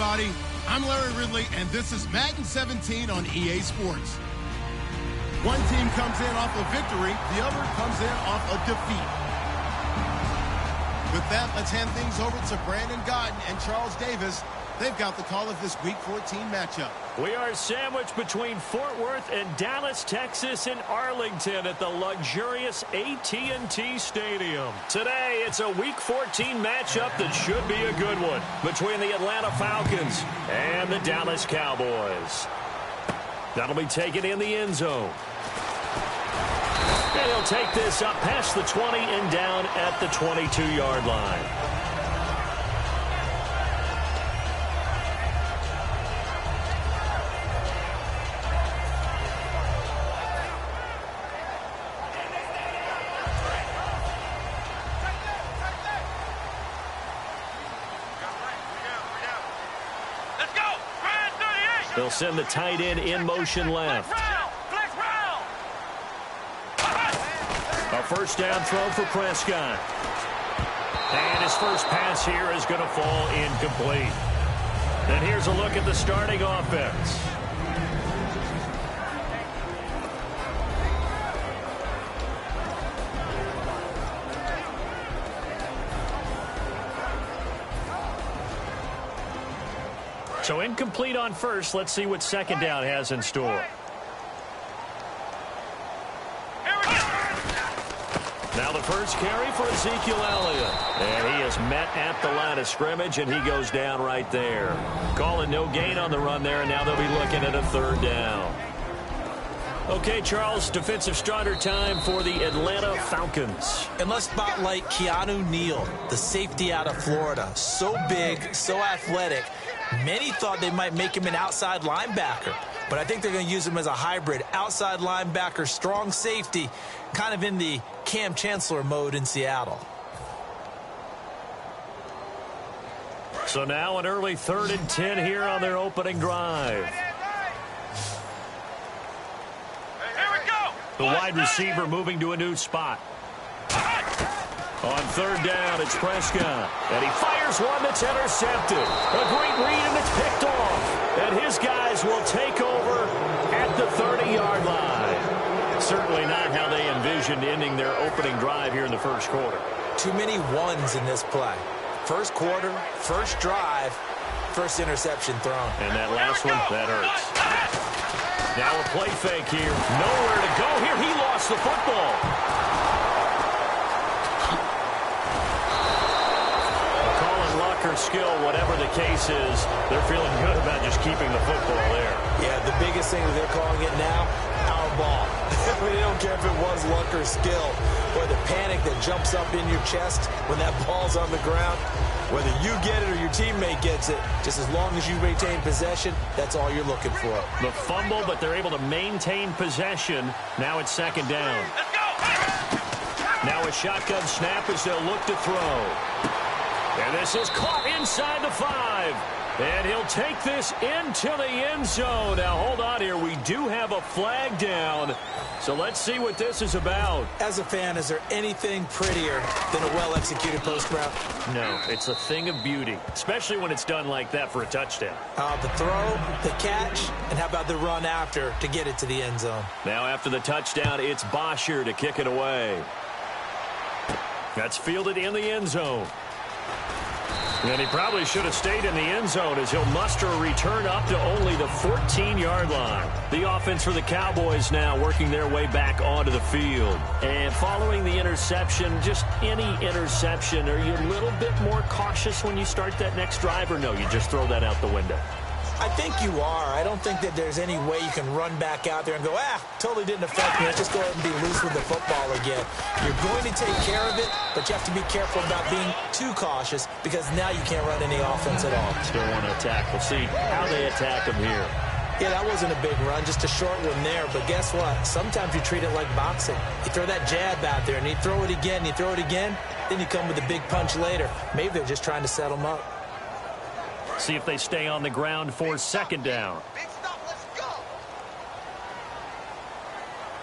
everybody. I'm Larry Ridley, and this is Madden 17 on EA Sports. One team comes in off a victory, the other comes in off a defeat. With that, let's hand things over to Brandon Godden and Charles Davis. They've got the call of this Week 14 matchup. We are sandwiched between Fort Worth and Dallas, Texas, and Arlington at the luxurious AT&T Stadium. Today, it's a Week 14 matchup that should be a good one between the Atlanta Falcons and the Dallas Cowboys. That'll be taken in the end zone. And he'll take this up past the 20 and down at the 22-yard line. They'll send the tight end in motion left. A first down throw for Prescott. And his first pass here is going to fall incomplete. And here's a look at the starting offense. So incomplete on first. Let's see what second down has in store. Now the first carry for Ezekiel Elliott. And he is met at the line of scrimmage, and he goes down right there. Calling no gain on the run there, and now they'll be looking at a third down. Okay, Charles, defensive starter time for the Atlanta Falcons. And let's spotlight Keanu Neal, the safety out of Florida. So big, so athletic. Many thought they might make him an outside linebacker, but I think they're going to use him as a hybrid. Outside linebacker, strong safety, kind of in the Cam Chancellor mode in Seattle. So now an early 3rd and 10 here on their opening drive. The wide receiver moving to a new spot. On third down, it's Prescott. And he fires one that's intercepted. A great read, and it's picked off. And his guys will take over at the 30-yard line. Certainly not how they envisioned ending their opening drive here in the first quarter. Too many ones in this play. First quarter, first drive, first interception thrown. And that last one, that hurts. Now a play fake here. Nowhere to go here. He lost the football. Or skill, whatever the case is, they're feeling good about just keeping the football there. Yeah, the biggest thing that they're calling it now, our ball. I mean, they don't care if it was luck or skill, or the panic that jumps up in your chest when that ball's on the ground. Whether you get it or your teammate gets it, just as long as you retain possession, that's all you're looking for. The fumble, but they're able to maintain possession. Now it's second down. Let's go! Now a shotgun snap as they'll look to throw. And this is caught inside the 5. And he'll take this into the end zone. Now, hold on here. We do have a flag down. So let's see what this is about. As a fan, is there anything prettier than a well-executed post route? No, it's a thing of beauty, especially when it's done like that for a touchdown. The throw, the catch, and how about the run after to get it to the end zone? Now, after the touchdown, it's Bosher to kick it away. That's fielded in the end zone. And he probably should have stayed in the end zone as he'll muster a return up to only the 14-yard line. The offense for the Cowboys now working their way back onto the field. And following the interception, just any interception, are you a little bit more cautious when you start that next drive, or no, you just throw that out the window? I think you are. I don't think that there's any way you can run back out there and go, totally didn't affect me. Let's just go ahead and be loose with the football again. You're going to take care of it, but you have to be careful about being too cautious because now you can't run any offense at all. Still want to attack. We'll see how they attack him here. Yeah, that wasn't a big run, just a short one there. But guess what? Sometimes you treat it like boxing. You throw that jab out there, and you throw it again, you throw it again, then you come with a big punch later. Maybe they're just trying to set them up. See if they stay on the ground for second down. Big stop, let's go!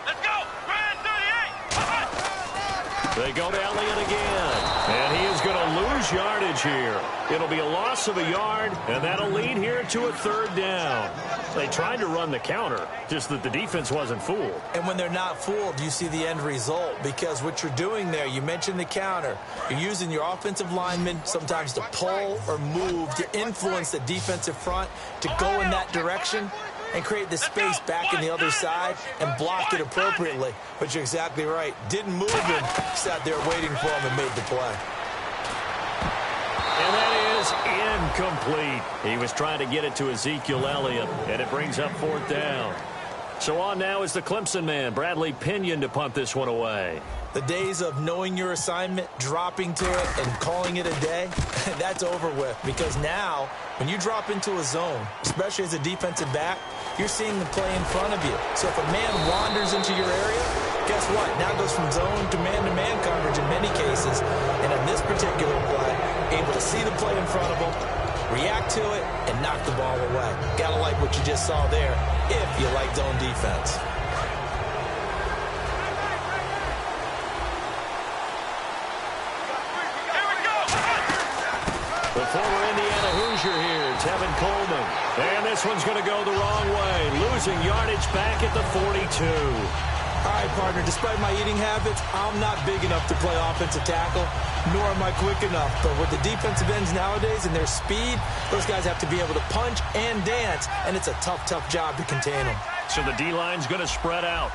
Let's go! Grand 38! They go to Elliott again. And he is going to lose lose yardage here. It'll be a loss of a yard, and that'll lead here to a third down. They tried to run the counter, just that the defense wasn't fooled. And when they're not fooled, you see the end result, because what you're doing there, you mentioned the counter. You're using your offensive linemen sometimes to pull or move to influence the defensive front to go in that direction and create the space back in the other side and block it appropriately. But you're exactly right. Didn't move him, sat there waiting for him and made the play. And that is incomplete. He was trying to get it to Ezekiel Elliott, and it brings up fourth down. So on now is the Clemson man, Bradley Pinion, to punt this one away. The days of knowing your assignment, dropping to it, and calling it a day, that's over with. Because now, when you drop into a zone, especially as a defensive back, you're seeing the play in front of you. So if a man wanders into your area, guess what? Now it goes from zone to man coverage in many cases. And in this particular play, able to see the play in front of him, react to it, and knock the ball away. Gotta like what you just saw there if you like zone defense. The former Indiana Hoosier here, Tevin Coleman. And this one's going to go the wrong way, losing yardage back at the 42. All right, partner, despite my eating habits, I'm not big enough to play offensive tackle, nor am I quick enough. But with the defensive ends nowadays and their speed, those guys have to be able to punch and dance, and it's a tough job to contain them. So the D-line's going to spread out.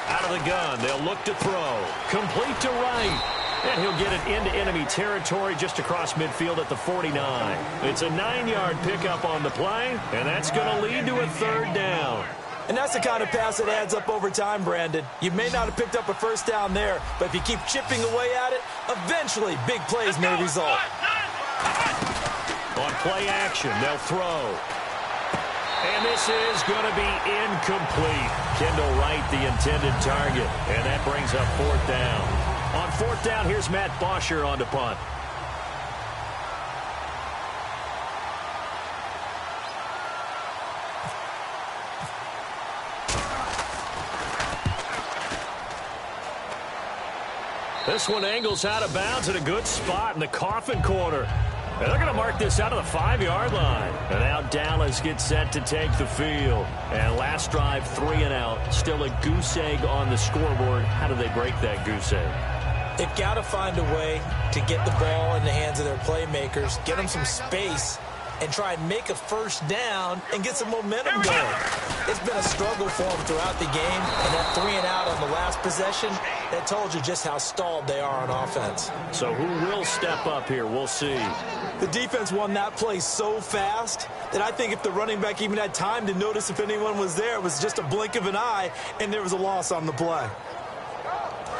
Out of the gun, they'll look to throw. Complete to right. And he'll get it into enemy territory just across midfield at the 49. It's a 9-yard pickup on the play, and that's going to lead to a third down. And that's the kind of pass that adds up over time, Brandon. You may not have picked up a first down there, but if you keep chipping away at it, eventually big plays may result. On play action, they'll throw. And this is going to be incomplete. Kendall Wright, the intended target, and that brings up fourth down. On fourth down, here's Matt Bosher on to punt. This one angles out of bounds at a good spot in the coffin corner. And they're going to mark this out of the 5-yard line. And now Dallas gets set to take the field. And last drive, 3 and out. Still a goose egg on the scoreboard. How do they break that goose egg? They've got to find a way to get the ball in the hands of their playmakers, get them some space, and try and make a first down and get some momentum going. It's been a struggle for them throughout the game, and that 3 and out on the last possession, that told you just how stalled they are on offense. So who will step up here? We'll see. The defense won that play so fast that I think if the running back even had time to notice if anyone was there, it was just a blink of an eye, and there was a loss on the play.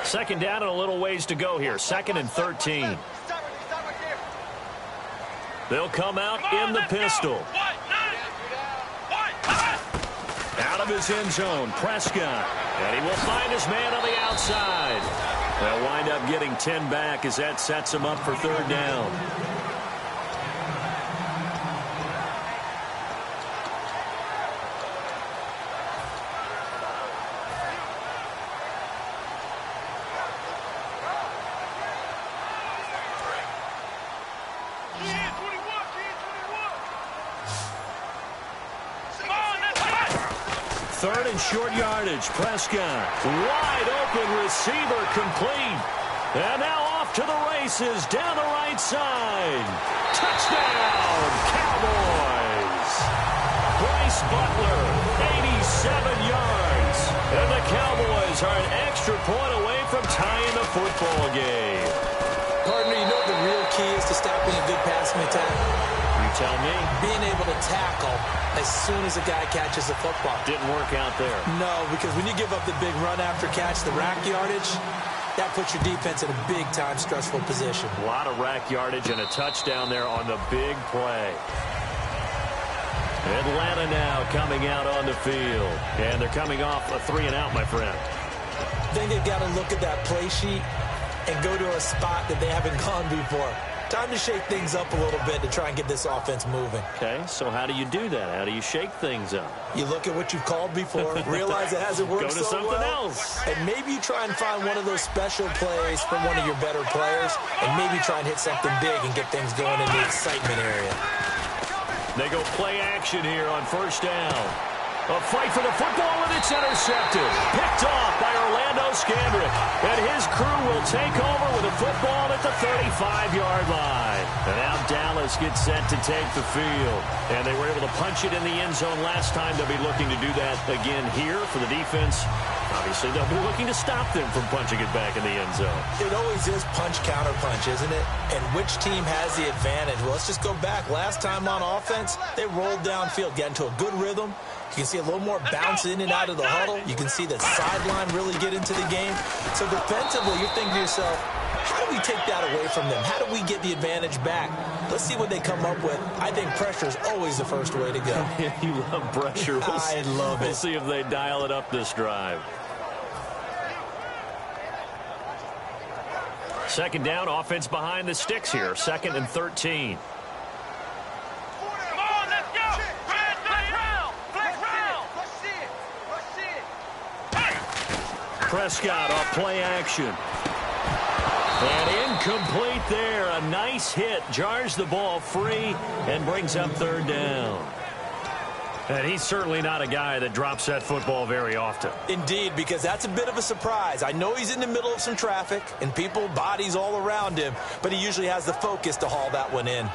Second down and a little ways to go here. 2nd and 13. They'll come out in the pistol. Out of his end zone, Prescott. And he will find his man on the outside. They'll wind up getting 10 back as that sets him up for third down. Third and short yardage. Prescott. Wide open receiver complete. And now off to the races down the right side. Touchdown, Cowboys. Bryce Butler, 87 yards. And the Cowboys are an extra point away from tying the football game. Partner, you know what the real key is to stopping a good passing attack? You tell me. Being able to tackle as soon as a guy catches the football. Didn't work out there. No, because when you give up the big run after catch, the rack yardage, that puts your defense in a big-time stressful position. A lot of rack yardage and a touchdown there on the big play. Atlanta now coming out on the field. And they're coming off a 3 and out, my friend. I think they've got to look at that play sheet and go to a spot that they haven't gone before. Time to shake things up a little bit to try and get this offense moving. Okay, so how do you do that? How do you shake things up? You look at what you've called before, realize it hasn't worked Go to so something well, else. and maybe you try and find one of those special plays from one of your better players, and maybe try and hit something big and get things going in the excitement area. They go play action here on first down. A fight for the football, and it's intercepted. Picked off by Orlando Scandrick. And his crew will take over with a football at the 35-yard line. And now Dallas gets set to take the field. And they were able to punch it in the end zone last time. They'll be looking to do that again here for the defense. Obviously, they'll be looking to stop them from punching it back in the end zone. It always is punch-counter-punch, isn't it? And which team has the advantage? Well, let's just go back. Last time on offense, they rolled downfield, got into a good rhythm. You can see a little more bounce in and out of the huddle. You can see the sideline really get into the game. So defensively, you're thinking to yourself, how do we take that away from them? How do we get the advantage back? Let's see what they come up with. I think pressure is always the first way to go. You love pressure. I love it. We'll see if they dial it up this drive. Second down, offense behind the sticks here. 2nd and 13. Prescott off play action. And incomplete there. A nice hit. Jars the ball free and brings up 3rd down. And he's certainly not a guy that drops that football very often. Indeed, because that's a bit of a surprise. I know he's in the middle of some traffic and people, bodies all around him, but he usually has the focus to haul that one in.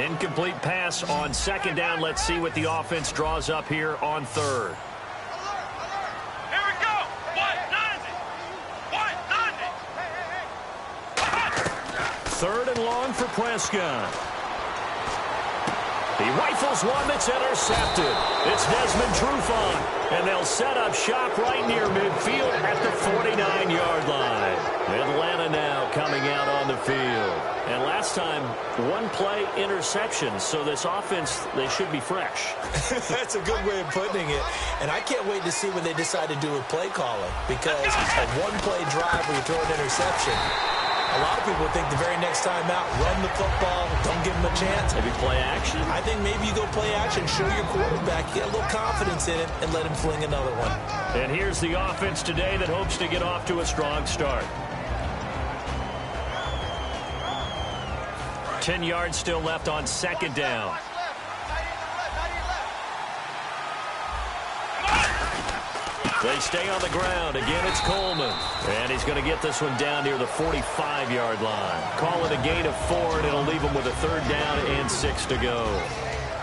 Incomplete pass on 2nd down. Let's see what the offense draws up here on 3rd. 3rd and long for Prescott. He rifles one that's intercepted. It's Desmond Trufant, and they'll set up shop right near midfield at the 49-yard line. Atlanta now coming out on the field. And last time, one play interception, so this offense, they should be fresh. That's a good way of putting it. And I can't wait to see what they decide to do with play calling, because a one-play drive where you throw an interception, a lot of people think the very next time out, run the football, don't give them a chance. Maybe play action? I think maybe you go play action, show your quarterback, get a little confidence in it, and let him fling another one. And here's the offense today that hopes to get off to a strong start. 10 yards still left on 2nd down. They stay on the ground. Again, it's Coleman. And he's going to get this one down near the 45-yard line. Call it a gain of 4, and it'll leave him with a 3rd down and 6 to go.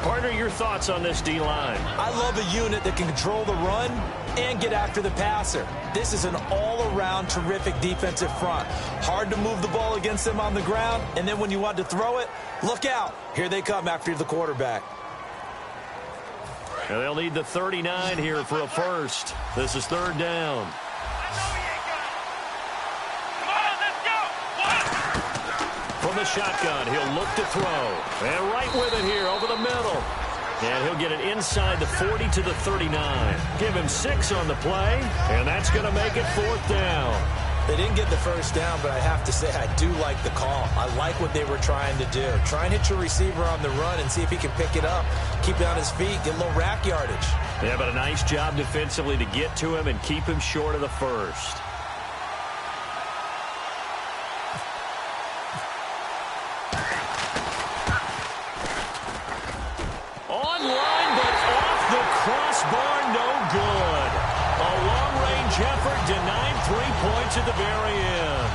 Partner, your thoughts on this D-line? I love a unit that can control the run and get after the passer. This is an all-around terrific defensive front. Hard to move the ball against them on the ground, and then when you want to throw it, look out. Here they come after the quarterback. And they'll need the 39 here for a first. This is 3rd down. From the shotgun, he'll look to throw. And right with it here over the middle. And he'll get it inside the 40 to the 39. Give him 6 on the play, and that's going to make it 4th down. They didn't get the first down, but I have to say I do like the call. I like what they were trying to do. Try and hit your receiver on the run and see if he can pick it up. Keep it on his feet, get a little rack yardage. Yeah, but a nice job defensively to get to him and keep him short of the first. Online, but off the crossbar, no good. A long-range effort denied 3 points at the very end.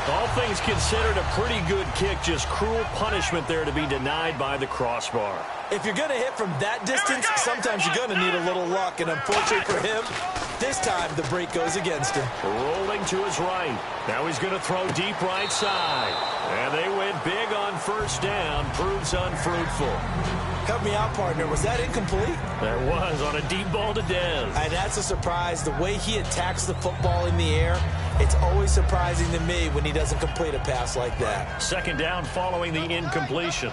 All things considered, a pretty good kick, just cruel punishment there to be denied by the crossbar. If you're going to hit from that distance, sometimes you're going to need a little luck, and unfortunately for him, this time the break goes against him. Rolling to his right. Now he's going to throw deep right side. And they went big on 1st down, proves unfruitful. Help me out, partner. Was that incomplete? That was on a deep ball to Dez. And that's a surprise. The way he attacks the football in the air, it's always surprising to me when he doesn't complete a pass like that. 2nd down following the incompletion.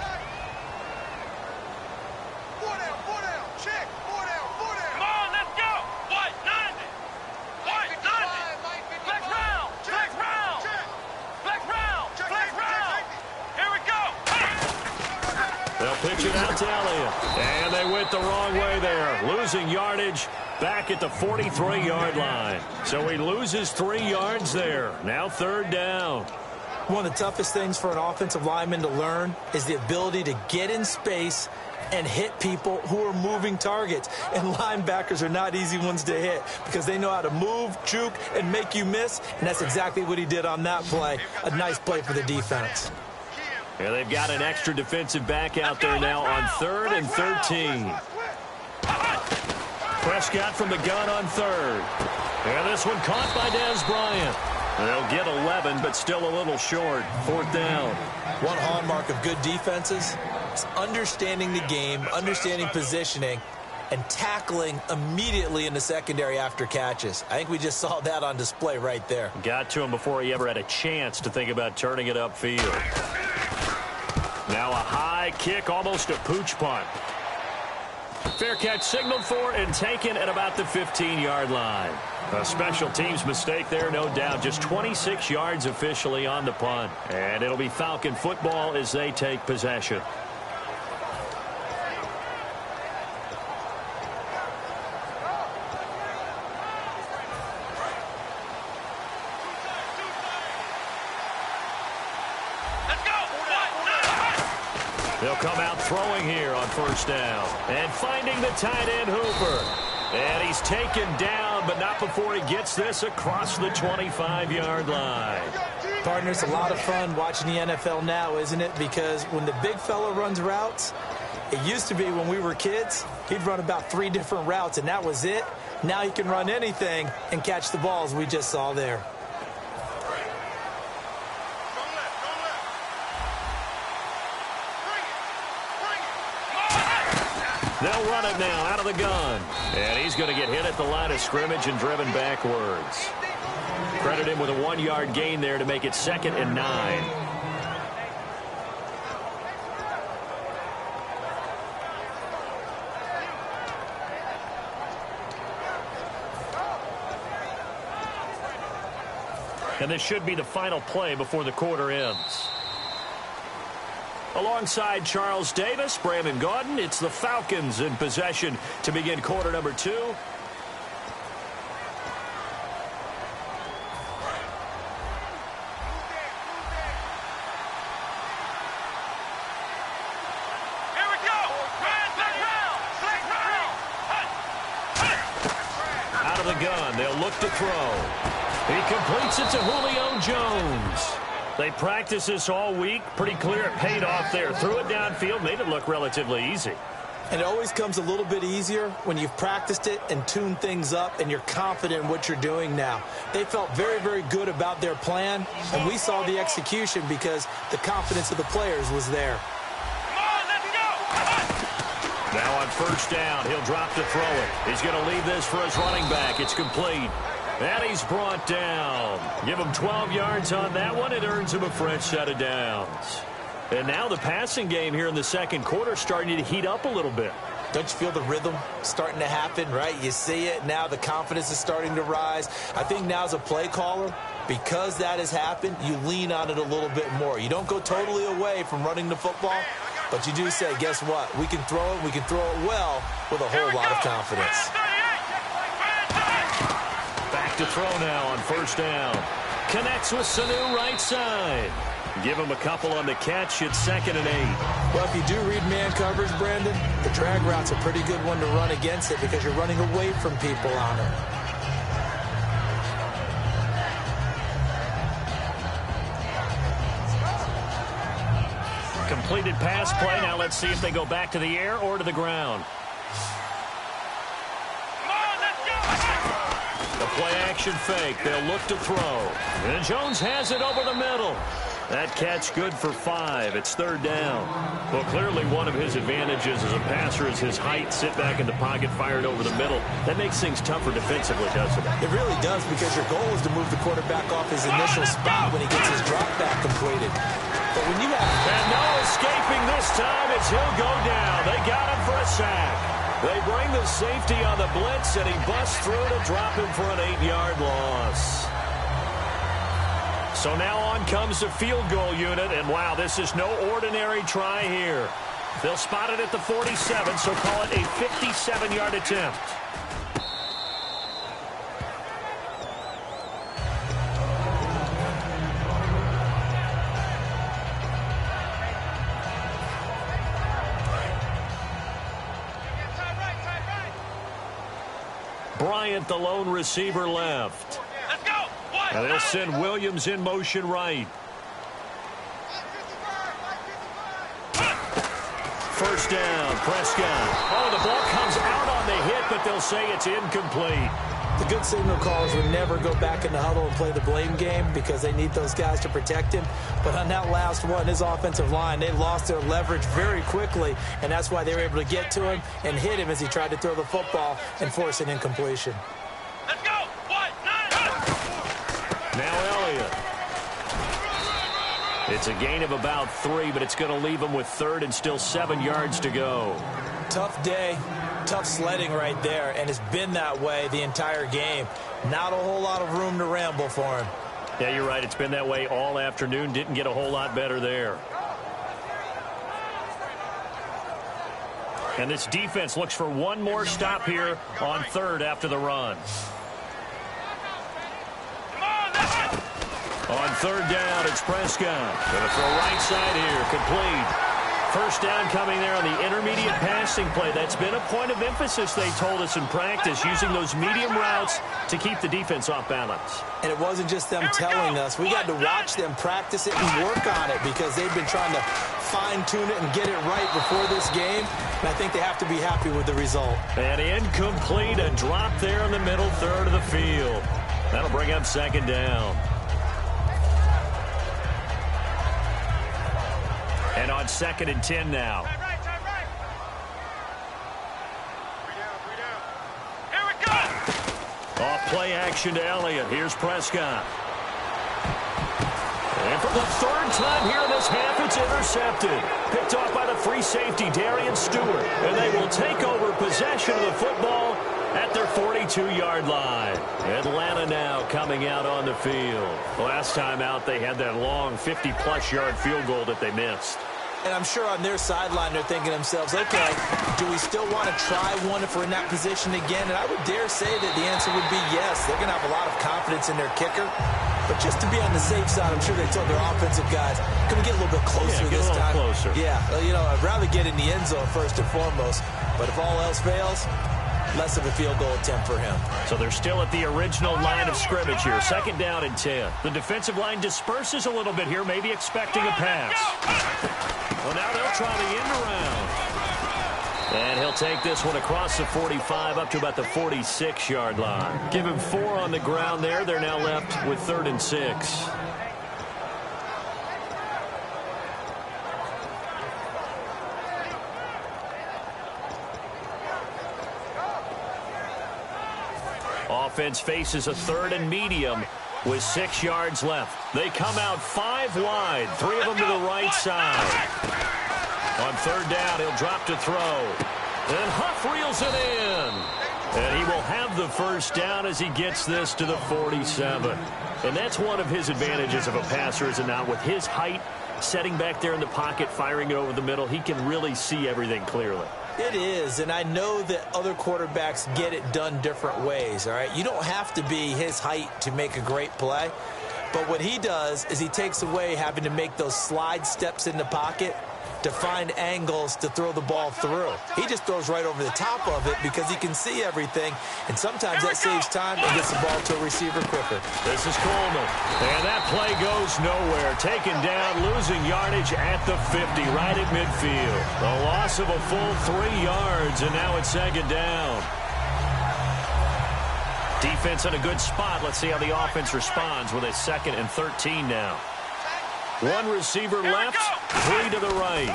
They'll pitch it out to Elliott. And they went the wrong way there, losing yardage back at the 43-yard line. So he loses 3 yards there. Now 3rd down. One of the toughest things for an offensive lineman to learn is the ability to get in space and hit people who are moving targets. And linebackers are not easy ones to hit because they know how to move, juke, and make you miss. And that's exactly what he did on that play. A nice play for the defense. Yeah, they've got an extra defensive back out there now on 3rd and 13. Prescott from the gun on 3rd. And this one caught by Dez Bryant. They'll get 11, but still a little short. 4th down. One hallmark of good defenses is understanding the game, understanding positioning, and tackling immediately in the secondary after catches. I think we just saw that on display right there. Got to him before he ever had a chance to think about turning it upfield. Now a high kick, almost a pooch punt. Fair catch signaled for and taken at about the 15-yard line. A special teams mistake there, no doubt. Just 26 yards officially on the punt. And it'll be Falcon football as they take possession. They'll come out throwing here on 1st down. And finding the tight end, Hooper. And he's taken down, but not before he gets this across the 25-yard line. Partner, it's a lot of fun watching the NFL now, isn't it? Because when the big fella runs routes, it used to be when we were kids, he'd run about 3 different routes, and that was it. Now he can run anything and catch the balls we just saw there. They'll run it now out of the gun. And he's going to get hit at the line of scrimmage and driven backwards. Credit him with a 1-yard gain there to make it 2nd and 9. And this should be the final play before the quarter ends. Alongside Charles Davis, Brandon Gaudin, it's the Falcons in possession to begin quarter number 2. Here we go. Out of the gun, they'll look to throw. He completes it to Julio Jones. They practiced this all week. Pretty clear it paid off there. Threw it downfield, made it look relatively easy. And it always comes a little bit easier when you've practiced it and tuned things up and you're confident in what you're doing now. They felt very, very good about their plan, and we saw the execution because the confidence of the players was there. Come on, let's go. Now on 1st down, he'll drop to throw it. He's going to leave this for his running back. It's complete. And he's brought down. Give him 12 yards on that one. It earns him a fresh set of downs. And now the passing game here in the 2nd quarter starting to heat up a little bit. Don't you feel the rhythm starting to happen, right? You see it now. The confidence is starting to rise. I think now as a play caller, because that has happened, you lean on it a little bit more. You don't go totally away from running the football, but you do say, guess what? We can throw it. We can throw it well with a whole lot of confidence. Back to throw now on 1st down. Connects with Sanu right side. Give him a couple on the catch. It's 2nd and 8. Well, if you do read man coverage, Brandon, the drag route's a pretty good one to run against it because you're running away from people on it. Completed pass play. Now let's see if they go back to the air or to the ground. The play action fake. They'll look to throw. And Jones has it over the middle. That catch good for 5. It's 3rd down. Well, clearly one of his advantages as a passer is his height. Sit back in the pocket, fired over the middle. That makes things tougher defensively, doesn't it? It really does because your goal is to move the quarterback off his initial spot when he gets his drop back completed. But when you have... And no escaping this time as he'll go down. They got him for a sack. They bring the safety on the blitz, and he busts through to drop him for an 8-yard loss. So now on comes the field goal unit, and wow, this is no ordinary try here. They'll spot it at the 47, so call it a 57-yard attempt. Bryant, the lone receiver, left. Let's go. And they'll send Williams in motion right. First down, Prescott. Oh, the ball comes out on the hit, but they'll say it's incomplete. The good signal callers would never go back in the huddle and play the blame game because they need those guys to protect him. But on that last one, his offensive line, they lost their leverage very quickly, and that's why they were able to get to him and hit him as he tried to throw the football and force an incompletion. Let's go. 1-9. Now Elliott. It's a gain of about 3, but it's going to leave him with third and still 7 yards to go. Tough day, tough sledding right there, and it's been that way the entire game. Not a whole lot of room to ramble for him. Yeah, you're right. It's been that way all afternoon. Didn't get a whole lot better there. And this defense looks for one more stop here on third after the run. On third down, it's Prescott. Going to throw right side here, complete. First down coming there on the intermediate passing play. That's been a point of emphasis, they told us in practice, using those medium routes to keep the defense off balance. And it wasn't just them telling us. We got to watch them practice it and work on it because they've been trying to fine-tune it and get it right before this game. And I think they have to be happy with the result. And incomplete, a drop there in the middle third of the field. That'll bring up second down. And on 2nd and 10 now. Here we go. Off play action to Elliott. Here's Prescott. And for the third time here in this half, it's intercepted. Picked off by the free safety, Darian Stewart. And they will take over possession of the football at their 42-yard line. Atlanta now coming out on the field. Last time out, they had that long 50-plus yard field goal that they missed. And I'm sure on their sideline they're thinking to themselves, okay, do we still want to try one if we're in that position again? And I would dare say that the answer would be yes. They're going to have a lot of confidence in their kicker. But just to be on the safe side, I'm sure they told their offensive guys, can we get a little bit closer this time? Closer. Yeah, well, you know, I'd rather get in the end zone first and foremost. But if all else fails, less of a field goal attempt for him. So they're still at the original line of scrimmage here. 2nd down and 10. The defensive line disperses a little bit here, maybe expecting a pass. Well, now they'll try the end around. And he'll take this one across the 45 up to about the 46-yard line. Give him 4 on the ground there. They're now left with 3rd and 6. Offense faces a 3rd and medium with 6 yards left. They come out 5 wide, 3 of them to the right side. On 3rd down, he'll drop to throw. And Huff reels it in. And he will have the first down as he gets this to the 47. And that's one of his advantages of a passer, is it not? With his height, setting back there in the pocket, firing it over the middle, he can really see everything clearly. It is, and I know that other quarterbacks get it done different ways, all right? You don't have to be his height to make a great play, but what he does is he takes away having to make those slide steps in the pocket to find angles to throw the ball through. He just throws right over the top of it because he can see everything, and sometimes that saves time and gets the ball to a receiver quicker. This is Coleman, and that play goes nowhere. Taken down, losing yardage at the 50, right at midfield. A loss of a full 3 yards, and now it's 2nd down. Defense in a good spot. Let's see how the offense responds with a 2nd and 13 now. 1 receiver left, 3 to the right.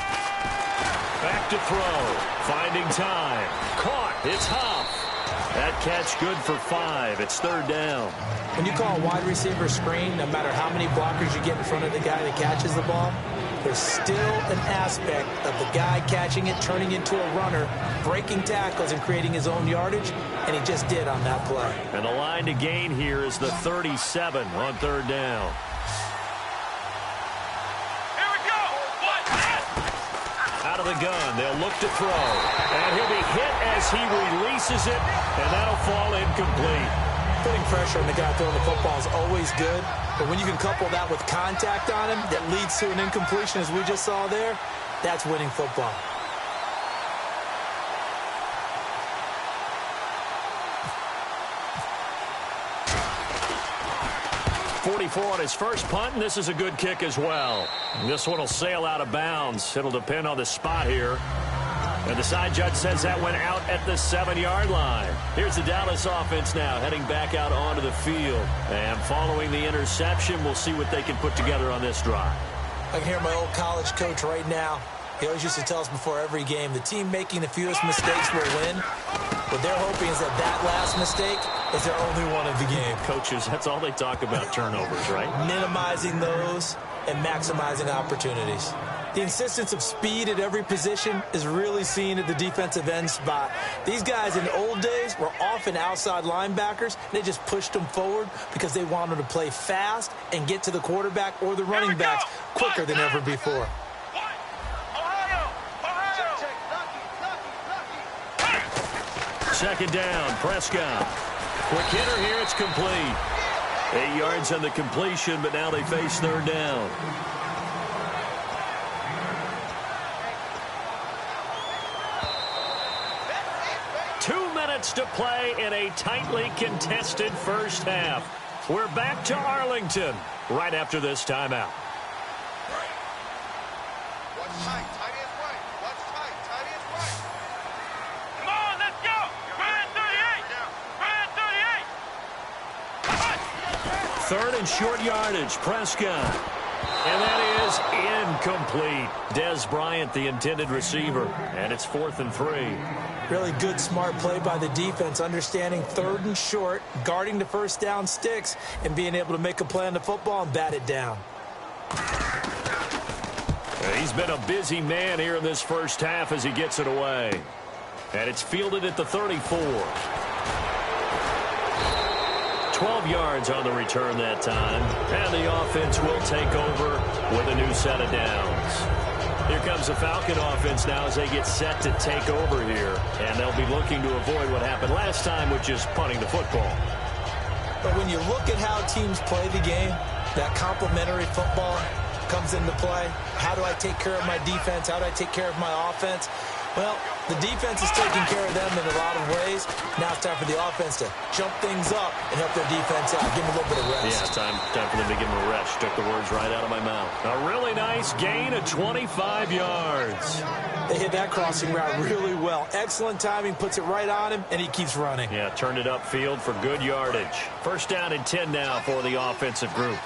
Back to throw, finding time. Caught, it's Huff. That catch good for 5. It's 3rd down. When you call a wide receiver screen, no matter how many blockers you get in front of the guy that catches the ball, there's still an aspect of the guy catching it, turning into a runner, breaking tackles and creating his own yardage, and he just did on that play. And the line to gain here is the 37 on 3rd down. out of the gun. They'll look to throw. And he'll be hit as he releases it, and that'll fall incomplete. Putting pressure on the guy throwing the football is always good, but when you can couple that with contact on him that leads to an incompletion, as we just saw there, that's winning football. 44 on his first punt, and this is a good kick as well. This one will sail out of bounds. It'll depend on the spot here. And the side judge says that went out at the 7-yard line. Here's the Dallas offense now heading back out onto the field. And following the interception, we'll see what they can put together on this drive. I can hear my old college coach right now. He always used to tell us before every game, the team making the fewest mistakes will win. What they're hoping is that last mistake is their only one of the game. Coaches, that's all they talk about, turnovers, right? Minimizing those and maximizing opportunities. The insistence of speed at every position is really seen at the defensive end spot. These guys in the old days were often outside linebackers. They just pushed them forward because they wanted to play fast and get to the quarterback or the running backs quicker than ever before. Second down, Prescott. Quick hitter here, it's complete. 8 yards on the completion, but now they face third down. To play in a tightly contested first half. We're back to Arlington right after this timeout. Watch tight, tight end right. Watch tight, tight end right. Come on, let's go. Ryan 38. Ryan 38. Third and short yardage, Prescott. And that is incomplete. Des Bryant, the intended receiver. And it's 4th and 3. Really good, smart play by the defense, understanding third and short, guarding the first down sticks, and being able to make a play on the football and bat it down. He's been a busy man here in this first half as he gets it away. And it's fielded at the 34. 12 yards on the return that time. And the offense will take over with a new set of downs. Here comes the Falcon offense now as they get set to take over here. And they'll be looking to avoid what happened last time, which is punting the football. But when you look at how teams play the game, that complementary football comes into play. How do I take care of my defense? How do I take care of my offense? Well, the defense is taking care of them in a lot of ways. Now it's time for the offense to jump things up and help their defense out. Give them a little bit of rest. Yeah, time for them to give them a rest. Took the words right out of my mouth. A really nice gain of 25 yards. They hit that crossing route really well. Excellent timing, puts it right on him, and he keeps running. Yeah, turned it upfield for good yardage. First down and 10 now for the offensive group.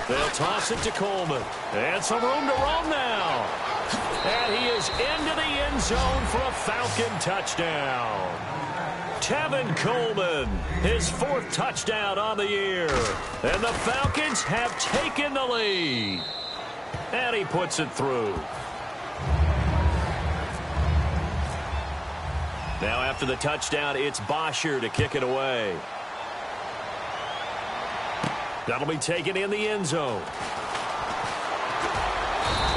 They'll toss it to Coleman. And some room to roam now. And he is into the end zone for a Falcon touchdown. Tevin Coleman, his 4th touchdown on the year. And the Falcons have taken the lead. And he puts it through. Now after the touchdown, it's Bosher to kick it away. That'll be taken in the end zone.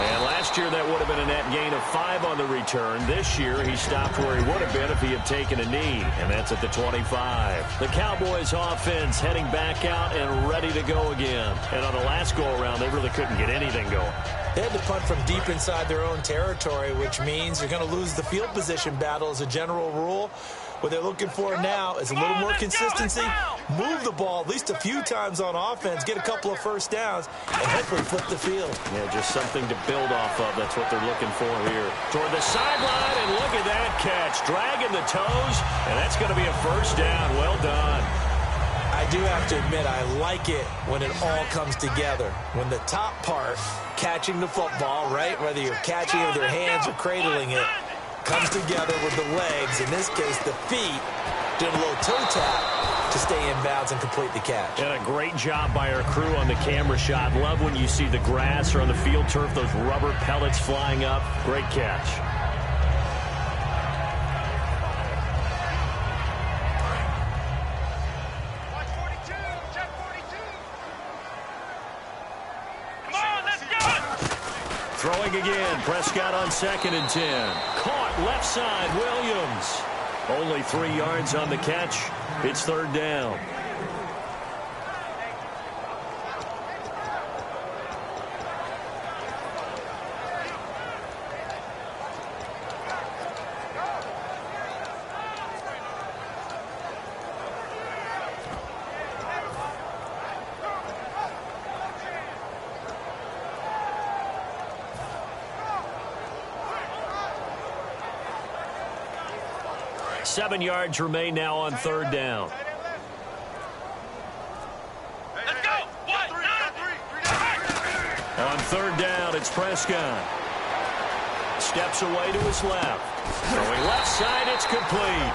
And last year, that would have been a net gain of 5 on the return. This year, he stopped where he would have been if he had taken a knee, and that's at the 25. The Cowboys offense heading back out and ready to go again. And on the last go-around, they really couldn't get anything going. They had to punt from deep inside their own territory, which means they're going to lose the field position battle as a general rule. What they're looking for now is a little more consistency, move the ball at least a few times on offense, get a couple of first downs, and hopefully flip the field. Yeah, just something to build off of. That's what they're looking for here. Toward the sideline, and look at that catch. Dragging the toes, and that's going to be a first down. Well done. I do have to admit, I like it when it all comes together. When the top part, catching the football, right, whether you're catching it with your hands or cradling it, comes together with the legs, in this case the feet, doing a little toe tap to stay in bounds and complete the catch. And a great job by our crew on the camera shot. Love when you see the grass or on the field turf, those rubber pellets flying up. Great catch. Watch 42, check 42. Come on, Throwing again. Prescott on 2nd and 10. Caught left side. Williams. Only 3 yards on the catch. It's 3rd down. Seven yards remain now on 3rd down. Let's go. 1, 2, 3. On 3rd down, it's Prescott. Steps away to his left. Throwing left side, it's complete.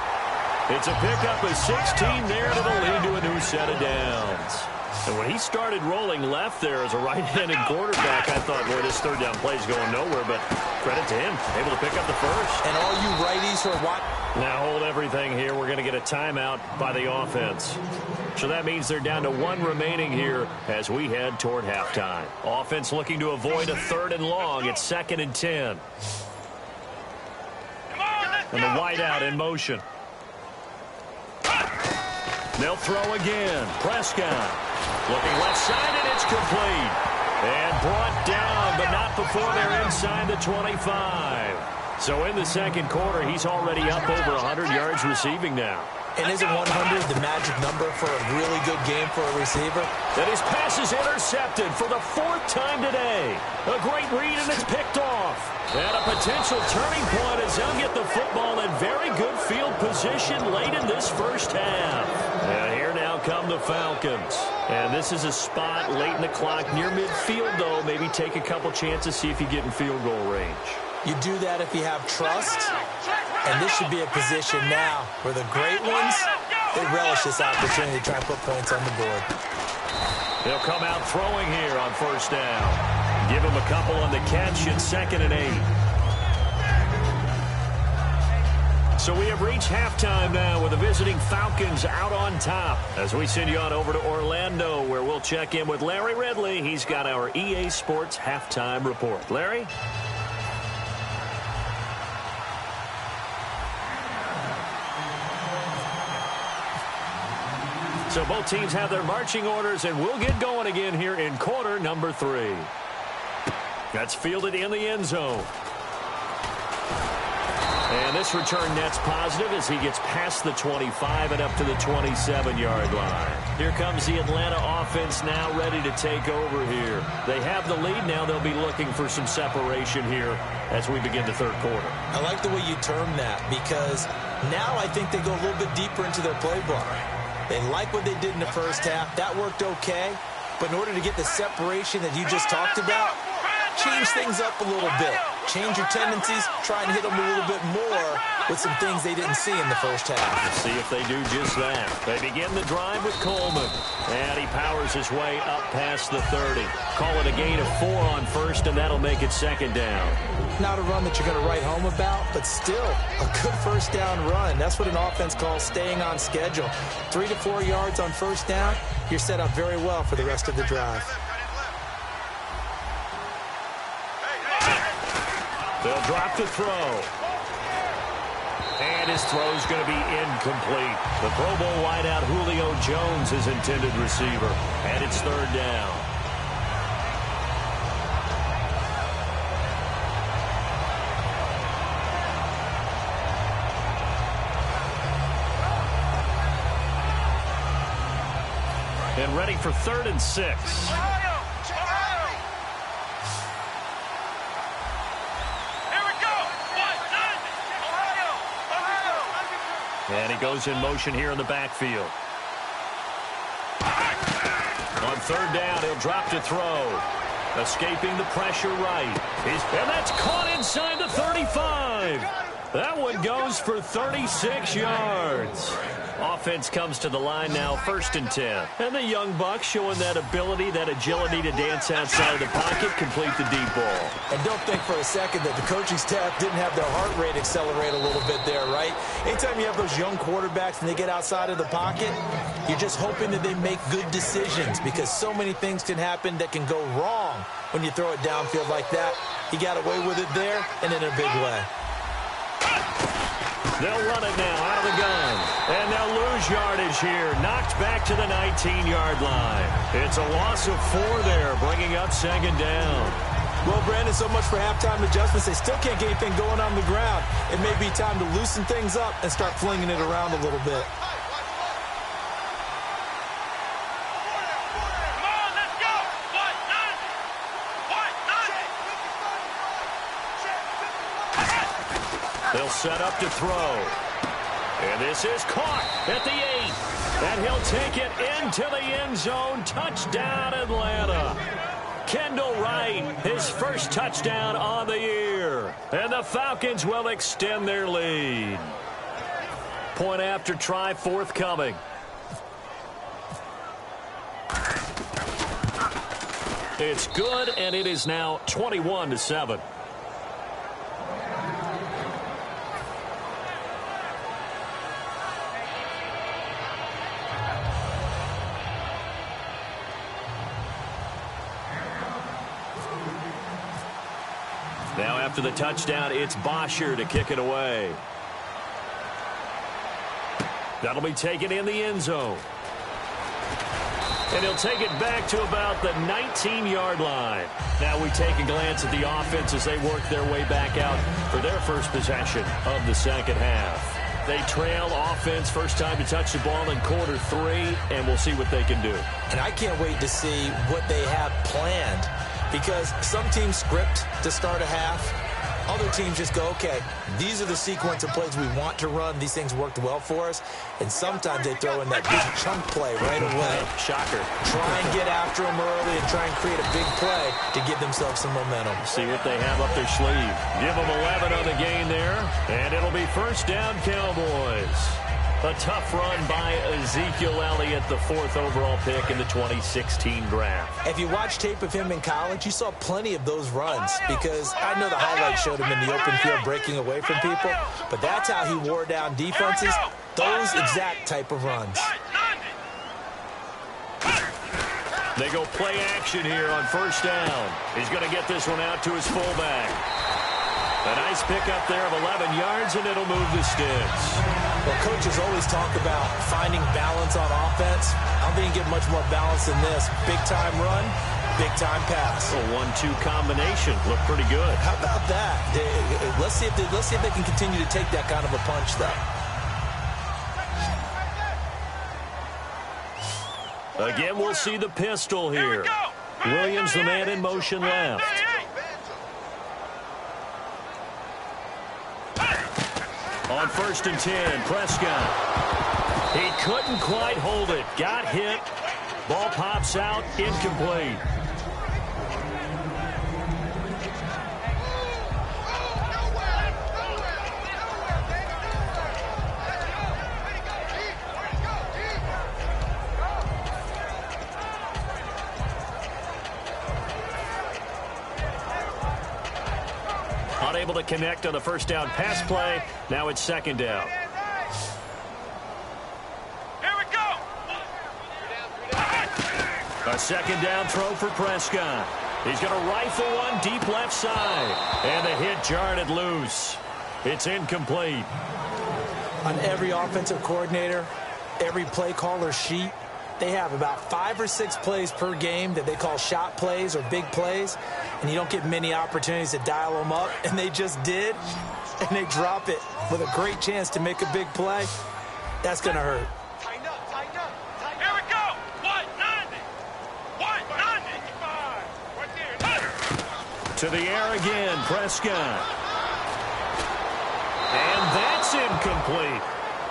It's a pickup of 16 there that'll lead to a new set of downs. And when he started rolling left there as a right-handed quarterback, I thought, boy, this 3rd down play is going nowhere, but credit to him, able to pick up the first. And all you righties who are watching. Now hold everything here. We're going to get a timeout by the offense. So that means they're down to 1 remaining here as we head toward halftime. Offense looking to avoid a 3rd and long. It's 2nd and 10. And the wideout in motion. They'll throw again. Prescott looking left side, and it's complete. And brought down, but not before they're inside the 25. So in the 2nd quarter, he's already up over 100 yards receiving now. And isn't 100 the magic number for a really good game for a receiver? And his pass is intercepted for the 4th time today. A great read, and it's picked off. And a potential turning point as they'll get the football in very good field position late in this first half. And here now come the Falcons. And this is a spot late in the clock near midfield, though. Maybe take a couple chances, see if you get in field goal range. You do that if you have trust, and this should be a position now where the great ones, they relish this opportunity to try and put points on the board. They'll come out throwing here on 1st down. Give him a couple on the catch at 2nd and 8. So we have reached halftime now with the visiting Falcons out on top as we send you on over to Orlando, where we'll check in with Larry Ridley. He's got our EA Sports halftime report. Larry? So both teams have their marching orders, and we'll get going again here in quarter number 3. That's fielded in the end zone. And this return net's positive as he gets past the 25 and up to the 27-yard line. Here comes the Atlanta offense now ready to take over here. They have the lead now. They'll be looking for some separation here as we begin the 3rd quarter. I like the way you term that because now I think they go a little bit deeper into their playbook. They like what they did in the first half. That worked okay. But in order to get the separation that you just talked about, change things up a little bit. Change your tendencies. Try and hit them a little bit more with some things they didn't see in the first half. Let's see if they do just that. They begin the drive with Coleman. And he powers his way up past the 30. Call it a gain of 4 on 1st, and that'll make it 2nd down. Not a run that you're going to write home about, but still a good 1st down run. That's what an offense calls staying on schedule. 3 to 4 yards on 1st down, you're set up very well for the rest of the drive. They'll drop the throw. And his throw's going to be incomplete. The Pro Bowl wideout Julio Jones is intended receiver. And it's 3rd down. And ready for 3rd and 6. And he goes in motion here in the backfield. On 3rd down, he'll drop to throw. Escaping the pressure right. And that's caught inside the 35. That one goes for 36 yards. Offense comes to the line now, 1st and 10. And the young buck showing that ability, that agility to dance outside of the pocket, complete the deep ball. And don't think for a second that the coaching staff didn't have their heart rate accelerate a little bit there, right? Anytime you have those young quarterbacks and they get outside of the pocket, you're just hoping that they make good decisions because so many things can happen that can go wrong when you throw it downfield like that. He got away with it there and in a big way. They'll run it now out of the gun. And they'll lose yardage here. Knocked back to the 19-yard line. It's a loss of 4 there, bringing up second down. Well, Brandon, so much for halftime adjustments. They still can't get anything going on the ground. It may be time to loosen things up and start flinging it around a little bit. They'll set up to throw. And this is caught at the 8. And he'll take it into the end zone. Touchdown, Atlanta. Kendall Wright, his first touchdown on the year. And the Falcons will extend their lead. Point after try forthcoming. It's good, and it is now 21-7. Now after the touchdown, it's Bosher to kick it away. That'll be taken in the end zone. And he'll take it back to about the 19-yard line. Now we take a glance at the offense as they work their way back out for their first possession of the second half. They trail offense first time to touch the ball in quarter 3, and we'll see what they can do. And I can't wait to see what they have planned, because some teams script to start a half. Other teams just go, okay, these are the sequence of plays we want to run. These things worked well for us. And sometimes they throw in that big chunk play right away. Shocker. Try and get after them early and try and create a big play to give themselves some momentum. See what they have up their sleeve. Give them 11 on the gain there. And it'll be first down, Cowboys. A tough run by Ezekiel Elliott, the 4th overall pick in the 2016 draft. If you watch tape of him in college, you saw plenty of those runs, because I know the highlights showed him in the open field breaking away from people, but that's how he wore down defenses, those exact type of runs. They go play action here on first down. He's going to get this one out to his fullback. A nice pickup there of 11 yards, and it'll move the sticks. Well, coaches always talk about finding balance on offense. I don't think you get much more balance than this. Big-time run, big-time pass. A 1-2 combination. Looked pretty good. How about that? Let's see if they can continue to take that kind of a punch, though. Again, we'll see the pistol here. Williams, the man in motion left. On 1st and 10, Prescott. He couldn't quite hold it. Got hit. Ball pops out, incomplete. Unable to connect on the first down pass play. Now it's second down. Here we go. A second down throw for Prescott. He's going to rifle one deep left side. And the hit jarred it loose. It's incomplete. On every offensive coordinator, every play caller sheet, they have about 5 or 6 plays per game that they call shot plays or big plays, and you don't get many opportunities to dial them up, and they just did, and they drop it with a great chance to make a big play. That's going to hurt. Tighten up, tighten up, tighten up. Here we go. 190. 190. Right there. To the air again, Prescott. And that's incomplete.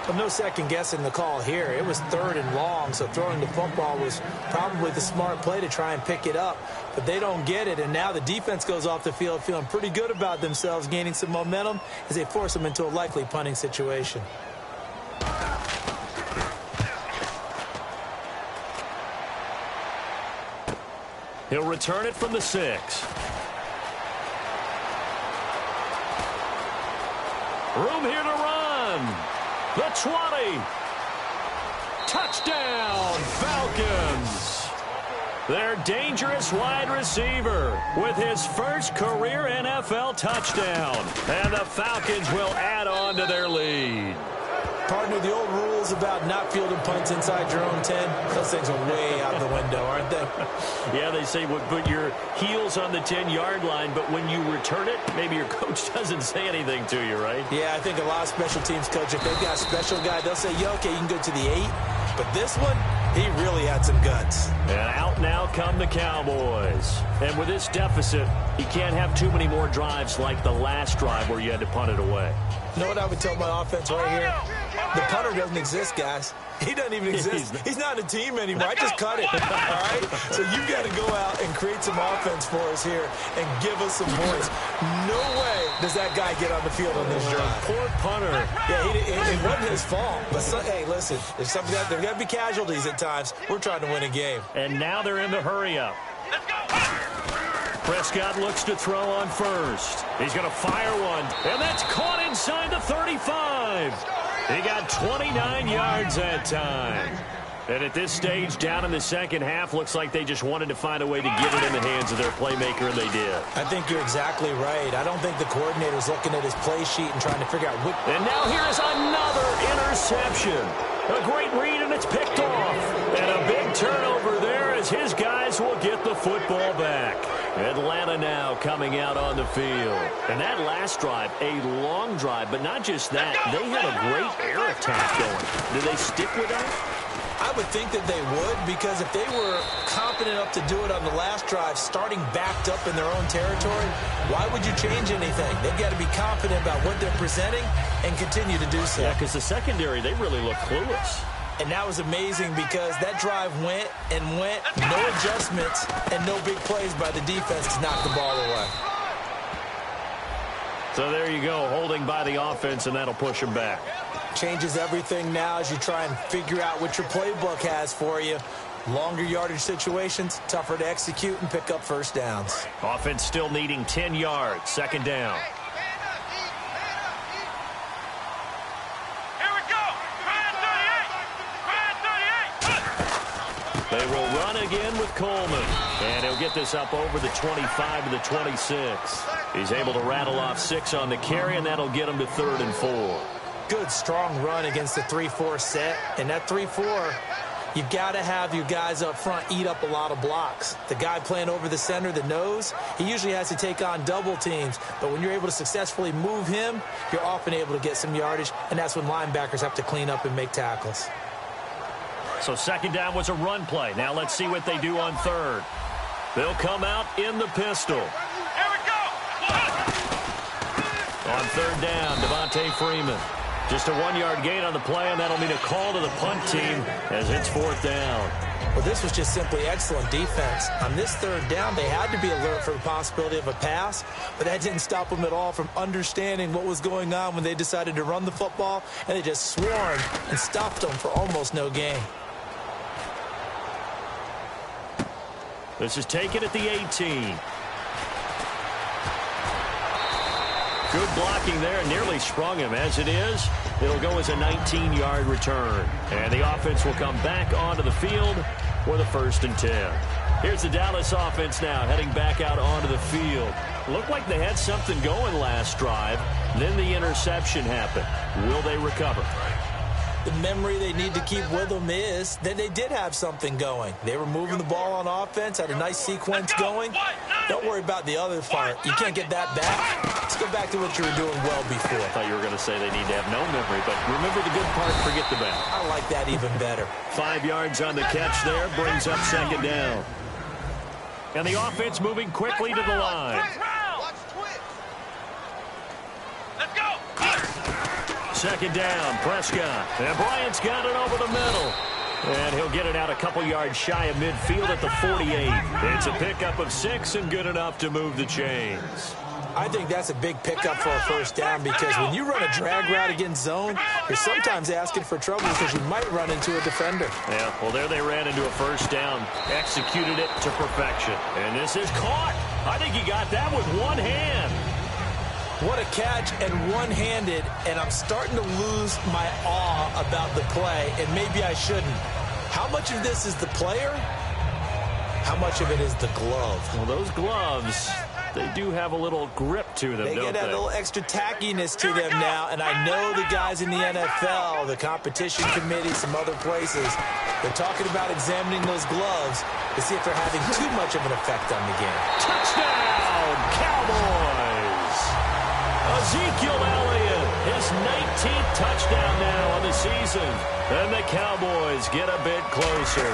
Well, no second guessing the call here. It was 3rd and long, so throwing the football was probably the smart play to try and pick it up. But they don't get it, and now the defense goes off the field feeling pretty good about themselves, gaining some momentum as they force them into a likely punting situation. He'll return it from the 6. Room here to run. The 20. Touchdown, Falcons. their dangerous wide receiver, with his first career NFL touchdown. And the Falcons will add on to their lead. Partner, the old rules about not fielding punts inside your own 10, those things are way out the window, aren't they? Yeah, they say put your heels on the 10-yard line, but when you return it, maybe your coach doesn't say anything to you, right? Yeah, I think a lot of special teams coaches, if they've got a special guy, they'll say, yeah, okay, you can go to the 8. But this one, he really had some guts. And out now come the Cowboys. And with this deficit, you can't have too many more drives like the last drive where you had to punt it away. You know what I would tell my offense right here? The punter doesn't exist, guys. He doesn't even exist. He's not a team anymore. I just cut it, all right? So you've got to go out and create some offense for us here and give us some points. No way does that guy get on the field on this drive. Poor punter. Yeah, it wasn't his fault. But, hey, listen, there's got to be casualties at times. We're trying to win a game. And now they're in the hurry-up. Let's go. Prescott looks to throw on first. He's going to fire one, and that's caught inside the 35. He got 29 yards that time. And at this stage, down in the second half, looks like they just wanted to find a way to get it in the hands of their playmaker, and they did. I think you're exactly right. I don't think the coordinator's looking at his play sheet and trying to figure out what... And now here's another interception. A great read, and it's picked off. And a big turnover there as his guys will get the football back. Atlanta now coming out on the field. And that last drive, a long drive, but not just that. They had a great air attack going. Do they stick with that? I would think that they would, because if they were confident enough to do it on the last drive, starting backed up in their own territory, why would you change anything? They've got to be confident about what they're presenting and continue to do so. Yeah, because the secondary, they really look clueless. And that was amazing because that drive went and went, no adjustments, and no big plays by the defense to knock the ball away. So there you go, holding by the offense, and that'll push them back. Changes everything now as you try and figure out what your playbook has for you. Longer yardage situations, tougher to execute and pick up first downs. Offense still needing 10 yards, second down. Here we go. They will run again with Coleman. And he'll get this up over the 25 to the 26. He's able to rattle off 6 on the carry, and that'll get him to 3rd and 4. Good, strong run against the 3-4 set. And that 3-4, you've got to have your guys up front eat up a lot of blocks. The guy playing over the center, the nose, he usually has to take on double teams. But when you're able to successfully move him, you're often able to get some yardage, and that's when linebackers have to clean up and make tackles. So second down was a run play. Now let's see what they do on third. They'll come out in the pistol. Here we go. On third down, Devontae Freeman. Just a 1-yard gain on the play, and that'll mean a call to the punt team as it's 4th down. Well, this was just simply excellent defense. On this third down, they had to be alert for the possibility of a pass, but that didn't stop them at all from understanding what was going on when they decided to run the football, and they just swarmed and stopped them for almost no gain. This is taken at the 18. Good blocking there, nearly sprung him. As it is, it'll go as a 19-yard return. And the offense will come back onto the field with a 1st and 10. Here's the Dallas offense now heading back out onto the field. Looked like they had something going last drive. Then the interception happened. Will they recover? The memory they need to keep with them is that they did have something going. They were moving the ball on offense, had a nice sequence going. Don't worry about the other part. You can't get that back. Let's go back to what you were doing well before. I thought you were going to say they need to have no memory, but remember the good part, forget the bad. I like that even better. 5 yards on the catch there, brings up second down. And the offense moving quickly to the line. Watch twitch. Let's go. Second down, Prescott. And Bryant's got it over the middle. And he'll get it out a couple yards shy of midfield at the 48. It's a pickup of 6 and good enough to move the chains. I think that's a big pickup for a first down because when you run a drag route against zone, you're sometimes asking for trouble because you might run into a defender. Yeah, well, there they ran into a first down, executed it to perfection. And this is caught. I think he got that with one hand. What a catch and one-handed, and I'm starting to lose my awe about the play, and maybe I shouldn't. How much of this is the player? How much of it is the glove? Well, those gloves, they do have a little grip to them, They don't get that little extra tackiness to them now, and I know the guys in the NFL, the competition committee, some other places, they're talking about examining those gloves to see if they're having too much of an effect on the game. Touchdown, Cowboys! Ezekiel Elliott, his 19th touchdown now on the season. And the Cowboys get a bit closer.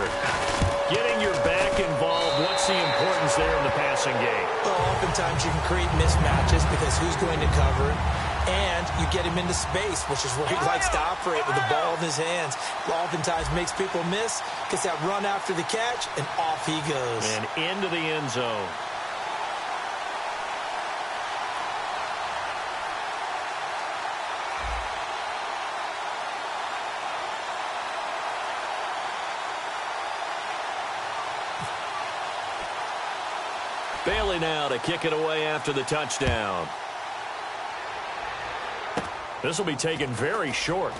Getting your back involved, what's the importance there in the passing game? Well, oftentimes you can create mismatches because who's going to cover it? And you get him into space, which is where he likes to operate with the ball in his hands. Oftentimes makes people miss, gets that run after the catch, and off he goes. And into the end zone. Bailey now to kick it away after the touchdown. This will be taken very short.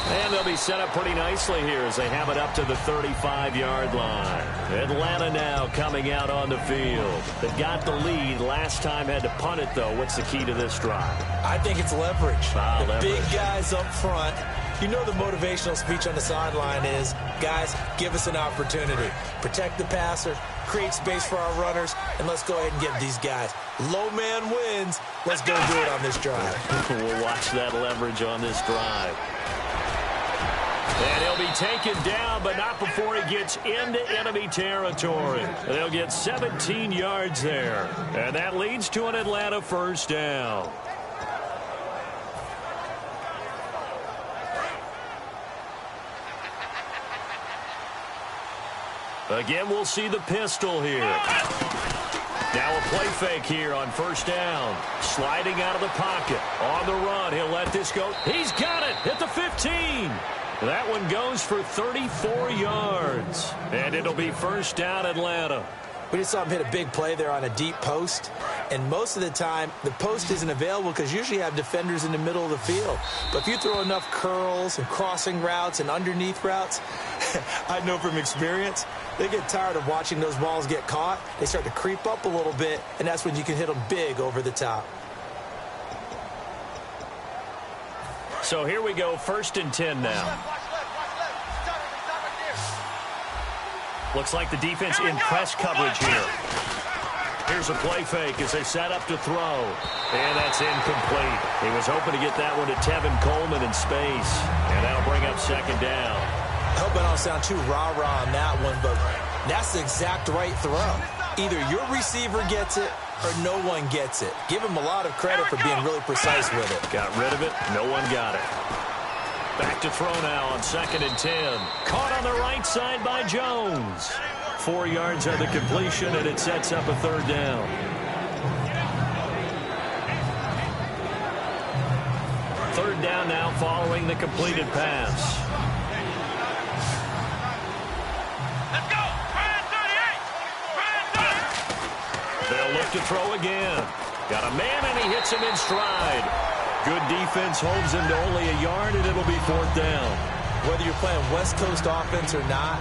And they'll be set up pretty nicely here as they have it up to the 35-yard line. Atlanta now coming out on the field. They got the lead. Last time had to punt it, though. What's the key to this drive? I think it's leverage. Leverage. Big guys up front. You know the motivational speech on the sideline is, guys, give us an opportunity. Protect the passer, create space for our runners, and let's go ahead and get these guys. Low man wins. Let's go do it on this drive. We'll watch that leverage on this drive. And he'll be taken down, but not before he gets into enemy territory. They'll get 17 yards there. And that leads to an Atlanta first down. Again, we'll see the pistol here. Now a play fake here on first down. Sliding out of the pocket. On the run, he'll let this go. He's got it at the 15. That one goes for 34 yards. And it'll be first down Atlanta. We just saw him hit a big play there on a deep post. And most of the time, the post isn't available because usually you have defenders in the middle of the field. But if you throw enough curls and crossing routes and underneath routes, I know from experience, they get tired of watching those balls get caught. They start to creep up a little bit, and that's when you can hit them big over the top. So here we go, 1st and 10 now. Looks like the defense in press coverage here. Here's a play fake as they set up to throw. And that's incomplete. He was hoping to get that one to Tevin Coleman in space. And that'll bring up second down. I hope I don't sound too rah-rah on that one, but that's the exact right throw. Either your receiver gets it or no one gets it. Give him a lot of credit for being really precise with it. Got rid of it. No one got it. Back to throw now on 2nd and 10. Caught on the right side by Jones. 4 yards on the completion, and it sets up a 3rd down. Third down now following the completed pass. Let's go. They'll look to throw again. Got a man, and he hits him in stride. Good defense holds him to only a yard, and it'll be 4th down. Whether you're playing West Coast offense or not,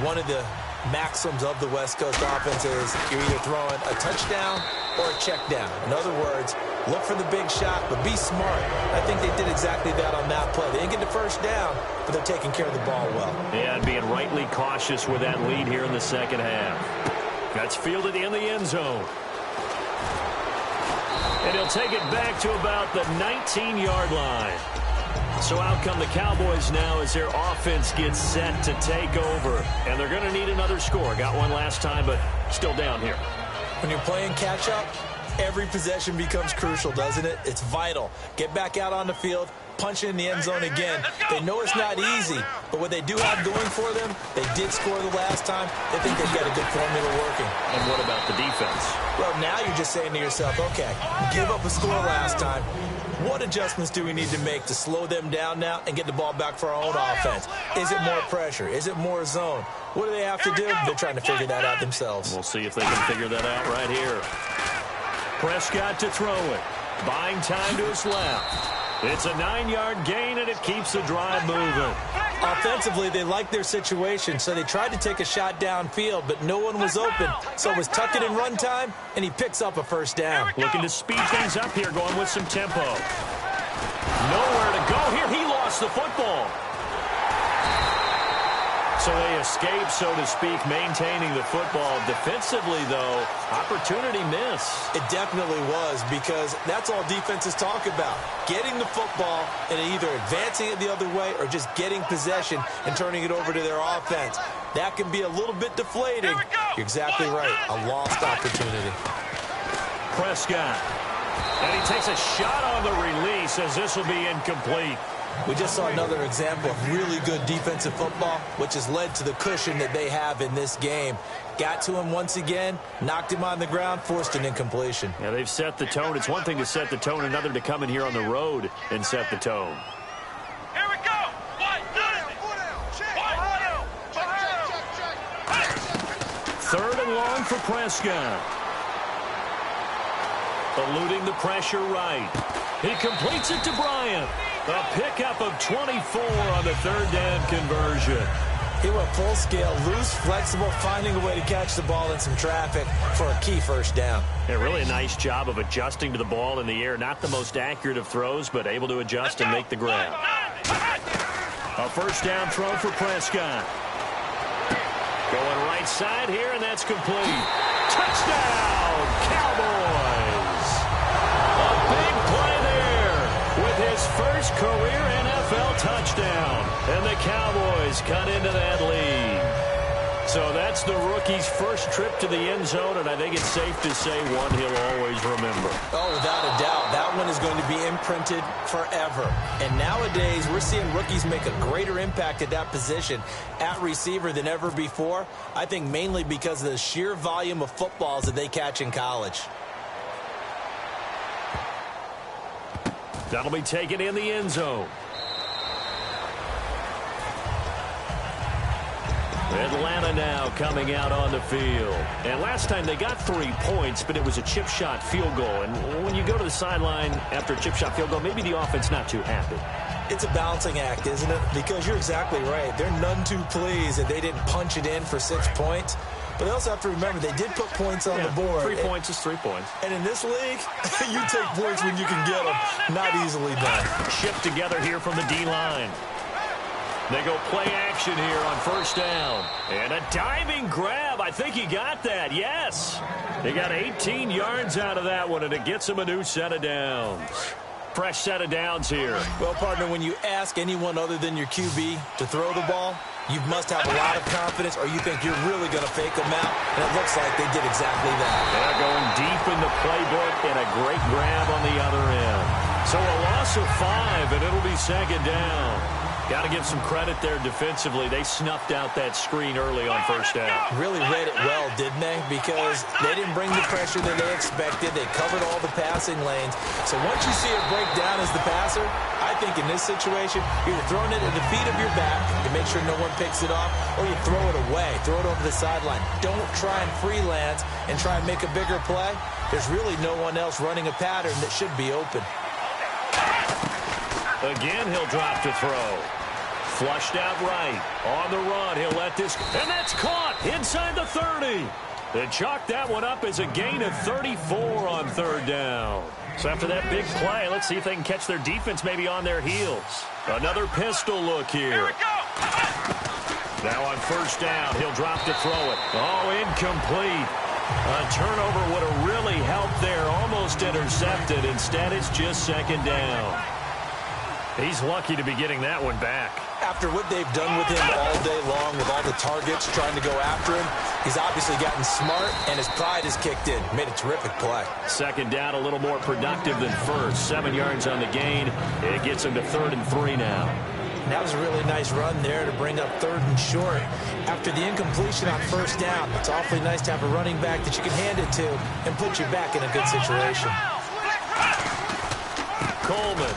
one of the maxims of the West Coast offense is you're either throwing a touchdown or a check down. In other words, look for the big shot, but be smart. I think they did exactly that on that play. They didn't get the first down, but they're taking care of the ball well. Yeah, and being rightly cautious with that lead here in the second half. That's fielded in the end zone. And he'll take it back to about the 19-yard line. So out come the Cowboys now as their offense gets set to take over. And they're going to need another score. Got one last time, but still down here. When you're playing catch-up, every possession becomes crucial, doesn't it? It's vital. Get back out on the field, punch it in the end zone again. They know it's not easy, but what they do have going for them, they did score the last time. They think they've got a good formula working. And what about the defense? Well, now you're just saying to yourself, okay, give up a score last time. What adjustments do we need to make to slow them down now and get the ball back for our own offense? Is it more pressure? Is it more zone? What do they have to do? They're trying to figure that out themselves. We'll see if they can figure that out right here. Prescott to throw it. Buying time to his left. It's a 9-yard gain, and it keeps the drive moving. Offensively, they liked their situation, so they tried to take a shot downfield, but no one was open. So it was tuck it in run time, and he picks up a first down. Looking to speed things up here, going with some tempo. Nowhere to go here. He lost the football. So they escape, so to speak, maintaining the football. Defensively, though, opportunity miss. It definitely was, because that's all defenses talk about. Getting the football and either advancing it the other way or just getting possession and turning it over to their offense. That can be a little bit deflating. You're exactly right. A lost opportunity. Prescott. And he takes a shot on the release as this will be incomplete. We just saw another example of really good defensive football, which has led to the cushion that they have in this game. Got to him once again, knocked him on the ground, forced an incompletion. Yeah, they've set the tone. It's one thing to set the tone, another to come in here on the road and set the tone. Here we go. Third and long for Prescott. Eluding the pressure right. He completes it to Bryant. A pickup of 24 on the third down conversion. He went full scale, loose, flexible, finding a way to catch the ball in some traffic for a key first down. Yeah, really a nice job of adjusting to the ball in the air. Not the most accurate of throws, but able to adjust and make the grab. A first down throw for Prescott. Going right side here, and that's complete. Touchdown, Cowboys! A big play there with his first career NFL touchdown. And the Cowboys cut into that lead. So that's the rookie's first trip to the end zone, and I think it's safe to say one he'll always remember. Oh, without a doubt. That one is going to be imprinted forever. And nowadays, we're seeing rookies make a greater impact at that position at receiver than ever before. I think mainly because of the sheer volume of footballs that they catch in college. That'll be taken in the end zone. Atlanta now coming out on the field. And last time they got 3 points, but it was a chip shot field goal. And when you go to the sideline after a chip shot field goal, maybe the offense not too happy. It's a balancing act, isn't it? Because you're exactly right. They're none too pleased that they didn't punch it in for 6 points. But they also have to remember they did put points on the board. 3 points is 3 points. And in this league, you take points when you can get them. Not easily done. Shipped together here from the D-line. They go play action here on first down. And a diving grab. I think he got that. Yes. They got 18 yards out of that one, and it gets him a new set of downs. Fresh set of downs here. Well, partner, when you ask anyone other than your QB to throw the ball, you must have a lot of confidence, or you think you're really going to fake them out. And it looks like they did exactly that. They're going deep in the playbook, and a great grab on the other end. So a loss of 5, and it'll be second down. Got to give some credit there defensively. They snuffed out that screen early on first down. Really read it well, didn't they? Because they didn't bring the pressure that they expected. They covered all the passing lanes. So once you see it break down as the passer, I think in this situation, you're throwing it at the feet of your back to make sure no one picks it off, or you throw it away, throw it over the sideline. Don't try and freelance and try and make a bigger play. There's really no one else running a pattern that should be open. Again, he'll drop to throw. Flushed out right. On the run, he'll let this... And that's caught inside the 30. They chalk that one up as a gain of 34 on third down. So after that big play, let's see if they can catch their defense maybe on their heels. Another pistol look here. Now on first down, he'll drop to throw it. Oh, incomplete. A turnover would have really helped there. Almost intercepted. Instead, it's just second down. He's lucky to be getting that one back. After what they've done with him all day long, with all the targets trying to go after him, he's obviously gotten smart, and his pride has kicked in. Made a terrific play. Second down, a little more productive than first. 7 yards on the gain. It gets him to 3rd and 3 now. And that was a really nice run there to bring up 3rd and short. After the incompletion on first down, it's awfully nice to have a running back that you can hand it to and put you back in a good situation. Coleman.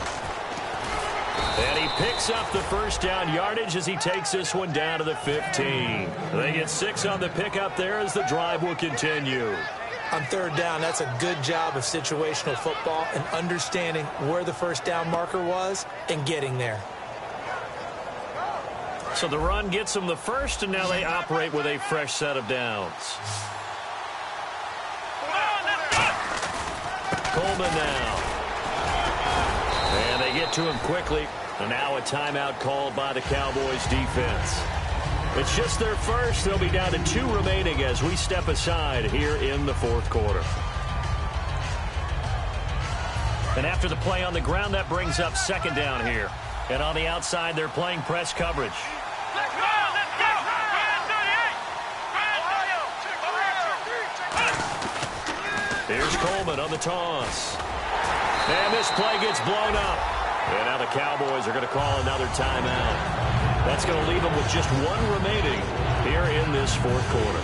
And he picks up the first down yardage as he takes this one down to the 15. They get 6 on the pickup there as the drive will continue. On third down, that's a good job of situational football and understanding where the first down marker was and getting there. So the run gets them the first, and now they operate with a fresh set of downs. Coleman now. And they get to him quickly. And now a timeout called by the Cowboys defense. It's just their first. They'll be down to 2 remaining as we step aside here in the fourth quarter. And after the play on the ground, that brings up second down here. And on the outside, they're playing press coverage. Here's Coleman on the toss. And this play gets blown up. And now the Cowboys are going to call another timeout. That's going to leave them with just 1 remaining here in this fourth quarter.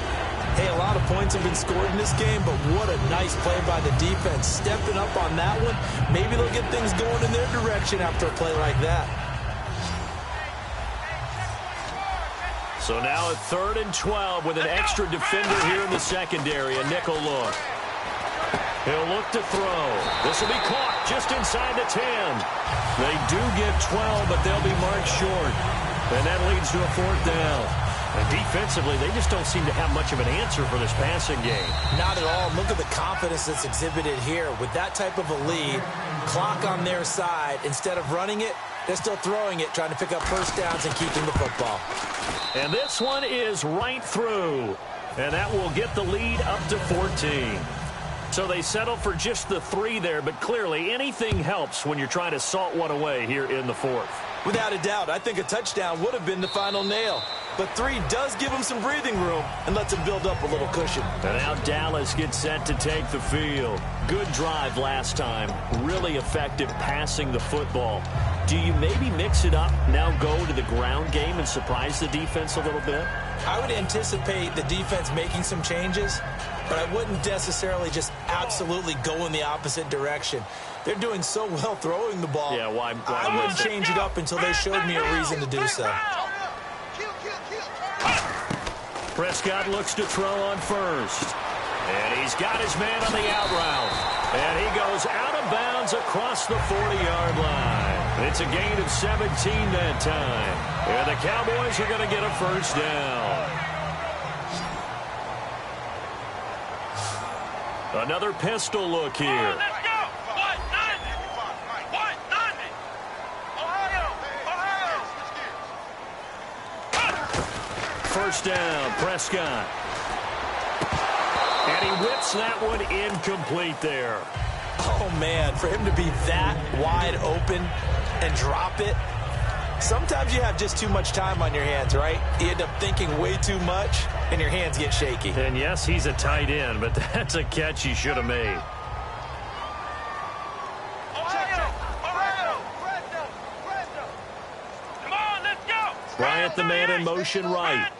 Hey, a lot of points have been scored in this game, but what a nice play by the defense. Stepping up on that one. Maybe they'll get things going in their direction after a play like that. So now a 3rd and 12 with an extra defender here in the secondary. A nickel look. He'll look to throw. This will be caught just inside the 10. They do get 12, but they'll be marked short. And that leads to a 4th down. And defensively, they just don't seem to have much of an answer for this passing game. Not at all. Look at the confidence that's exhibited here. With that type of a lead, clock on their side, instead of running it, they're still throwing it, trying to pick up first downs and keeping the football. And this one is right through. And that will get the lead up to 14. So they settle for just the 3 there, but clearly anything helps when you're trying to salt one away here in the 4th. Without a doubt, I think a touchdown would have been the final nail. But 3 does give them some breathing room and lets them build up a little cushion. And now Dallas gets set to take the field. Good drive last time. Really effective passing the football. Do you maybe mix it up, now go to the ground game and surprise the defense a little bit? I would anticipate the defense making some changes, but I wouldn't necessarily just absolutely go in the opposite direction. They're doing so well throwing the ball. Yeah, why I wouldn't change it up until they showed me a reason to do so. Prescott looks to throw on first. And he's got his man on the out route. And he goes out of bounds across the 40-yard line. It's a gain of 17 that time. And the Cowboys are going to get a first down. Another pistol look here. First down, Prescott. And he whips that one incomplete there. Oh, man, for him to be that wide open and drop it. Sometimes you have just too much time on your hands, right? You end up thinking way too much, and your hands get shaky. And yes, he's a tight end, but that's a catch he should have made. Bryant, the man in motion right.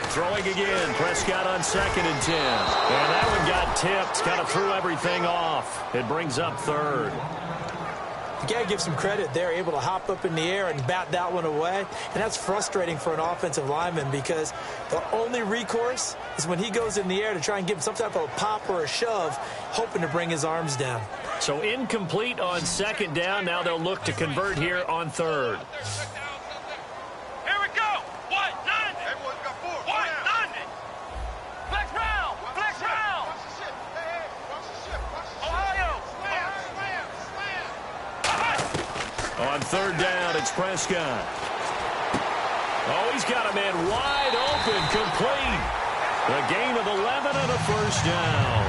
Throwing again. Prescott on 2nd and 10. And that one got tipped. Kind of threw everything off. It brings up 3rd. You got to give some credit. They're able to hop up in the air and bat that one away. And that's frustrating for an offensive lineman because the only recourse is when he goes in the air to try and give him some type of a pop or a shove, hoping to bring his arms down. So incomplete on 2nd down. Now they'll look to convert here on 3rd. On 3rd down, it's Prescott. Oh, he's got a man wide open, complete. A gain of 11 and a first down.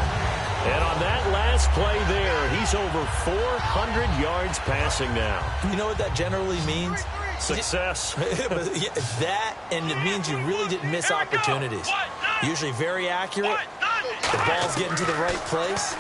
And on that last play there, he's over 400 yards passing now. You know what that generally means? Success. That, and it means you really didn't miss opportunities. Usually very accurate. The ball's getting to the right place.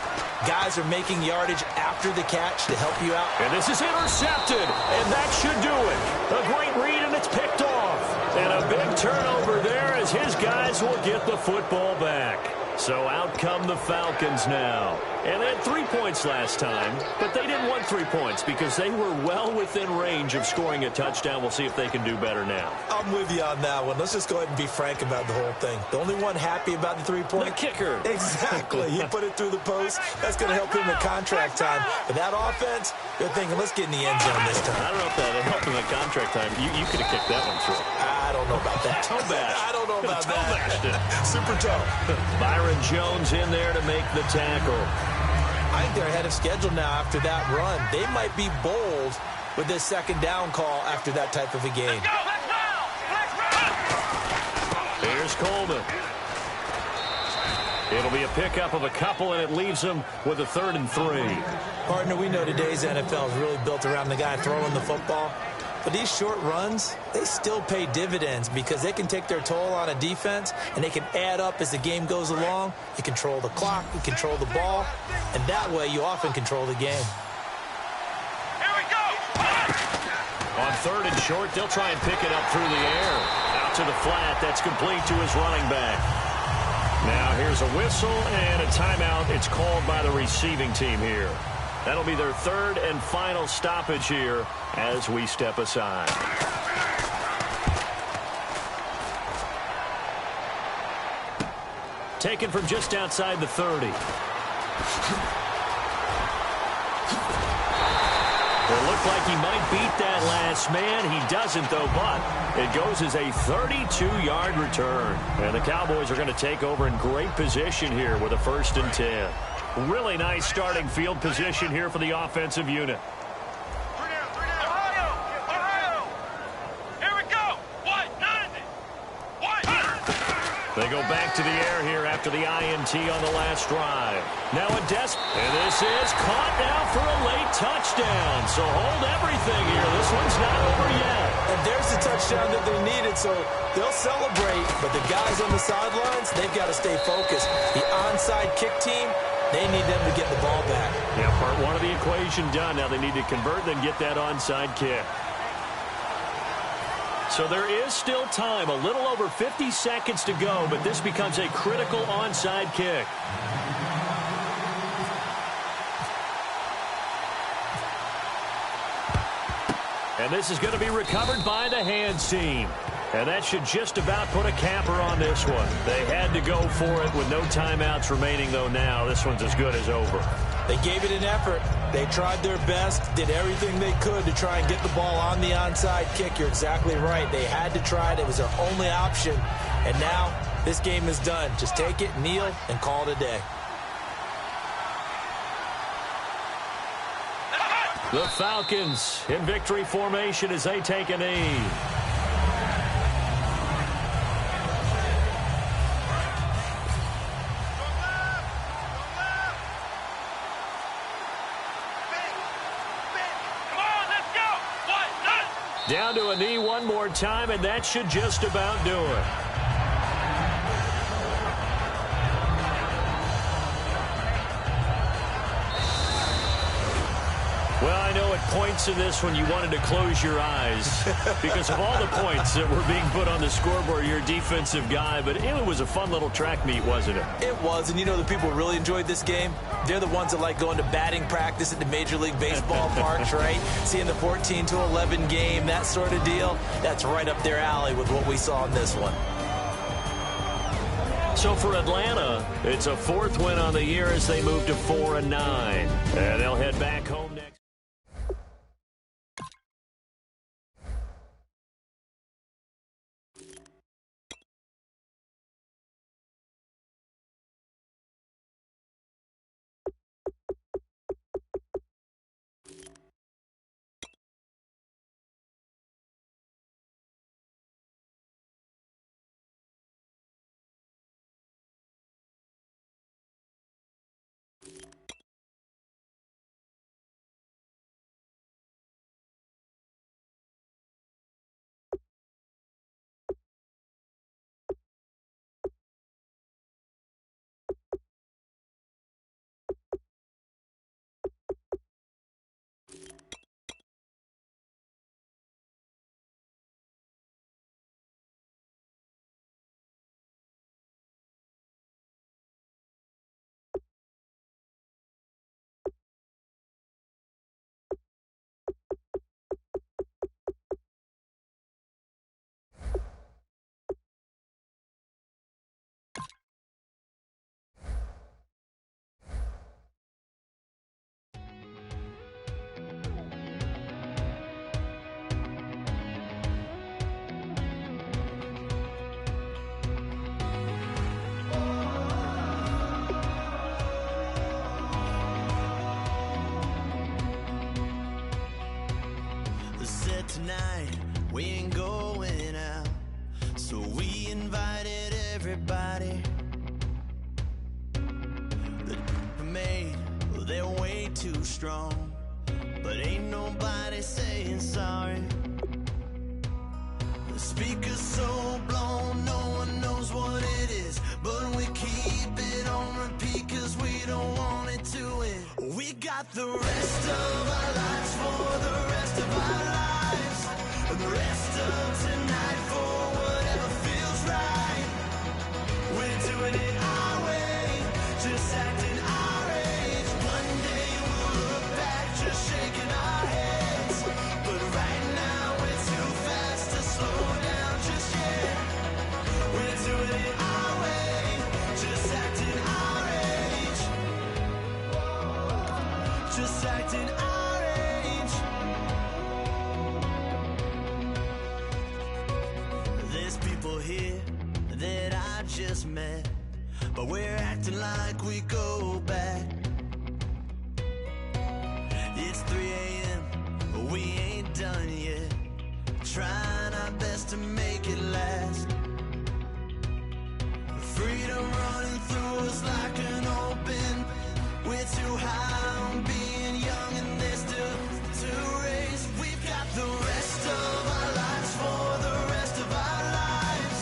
Guys are making yardage after the catch to help you out. And this is intercepted, and that should do it. A great read, and it's picked off. And a big turnover there as his guys will get the football back. So out come the Falcons now. And they had 3 points last time, but they didn't want 3 points because they were well within range of scoring a touchdown. We'll see if they can do better now. I'm with you on that one. Let's just go ahead and be frank about the whole thing. The only one happy about the 3-point? The kicker. Exactly. He put it through the post. That's going to help him in contract time. But that offense, they're thinking, let's get in the end zone this time. I don't know if that helped him in contract time. You could have kicked that one through. I don't know about that. Toe bash. I don't know about that. Toe bashed it. Super toe. Byron Jones in there to make the tackle. I think they're ahead of schedule now after that run. They might be bold with this second down call after that type of a game. Here's Coleman. It'll be a pickup of a couple, and it leaves them with a 3rd and 3. Partner, we know today's NFL is really built around the guy throwing the football. But these short runs, they still pay dividends because they can take their toll on a defense, and they can add up as the game goes along. You control the clock, you control the ball, and that way you often control the game. Here we go. On 3rd and short, they'll try and pick it up through the air. Out to the flat, that's complete to his running back. Now here's a whistle and a timeout. It's called by the receiving team here. That'll be their 3rd and final stoppage here as we step aside. Taken from just outside the 30. It looked like he might beat that last man. He doesn't, though, but it goes as a 32-yard return. And the Cowboys are going to take over in great position here with a 1st and 10. Really nice starting field position here for the offensive unit. Ohio. Here we go. What? 90. What? They go back to the air here after the INT on the last drive. Now a and this is caught now for a late touchdown. So hold everything here. This one's not over yet. And there's the touchdown that they needed, so they'll celebrate. But the guys on the sidelines, they've got to stay focused. The onside kick team, they need them to get the ball back. Yeah, part 1 of the equation done. Now they need to convert, then get that onside kick. So there is still time, a little over 50 seconds to go, but this becomes a critical onside kick. And this is going to be recovered by the hands team. And that should just about put a capper on this one. They had to go for it with no timeouts remaining, though now. This one's as good as over. They gave it an effort. They tried their best, did everything they could to try and get the ball on the onside kick. You're exactly right. They had to try it. It was their only option. And now this game is done. Just take it, kneel, and call it a day. The Falcons in victory formation as they take a knee. Down to a knee one more time, and that should just about do it. Well, I know at points in this one you wanted to close your eyes because of all the points that were being put on the scoreboard. You're a defensive guy, but it was a fun little track meet, wasn't it? It was, and you know the people who really enjoyed this game? They're the ones that like going to batting practice at the Major League Baseball parks, right? Seeing the 14-11 game, that sort of deal. That's right up their alley with what we saw in this one. So for Atlanta, it's a 4th win on the year as they move to 4-9. And they'll head back home next. nobody. The made, well, they're way too strong, but ain't nobody saying sorry. The speaker's so blown, no one knows what it is, but we keep it on repeat cause we don't want it to end. We got the rest of our lives for the rest of our lives, and the rest of tonight for whatever feels right. We're doing it our way, just acting our age. One day we'll look back just shaking our heads, but right now we're too fast to slow down just yet. We're doing it our way, just acting our age, just acting our age. There's people here that I just met, but we're acting like we go back. It's 3 a.m., but we ain't done yet, trying our best to make it last. Freedom running through us like an open. We're too high on being young and there's still to raise. We've got the rest of our lives for the rest of our lives,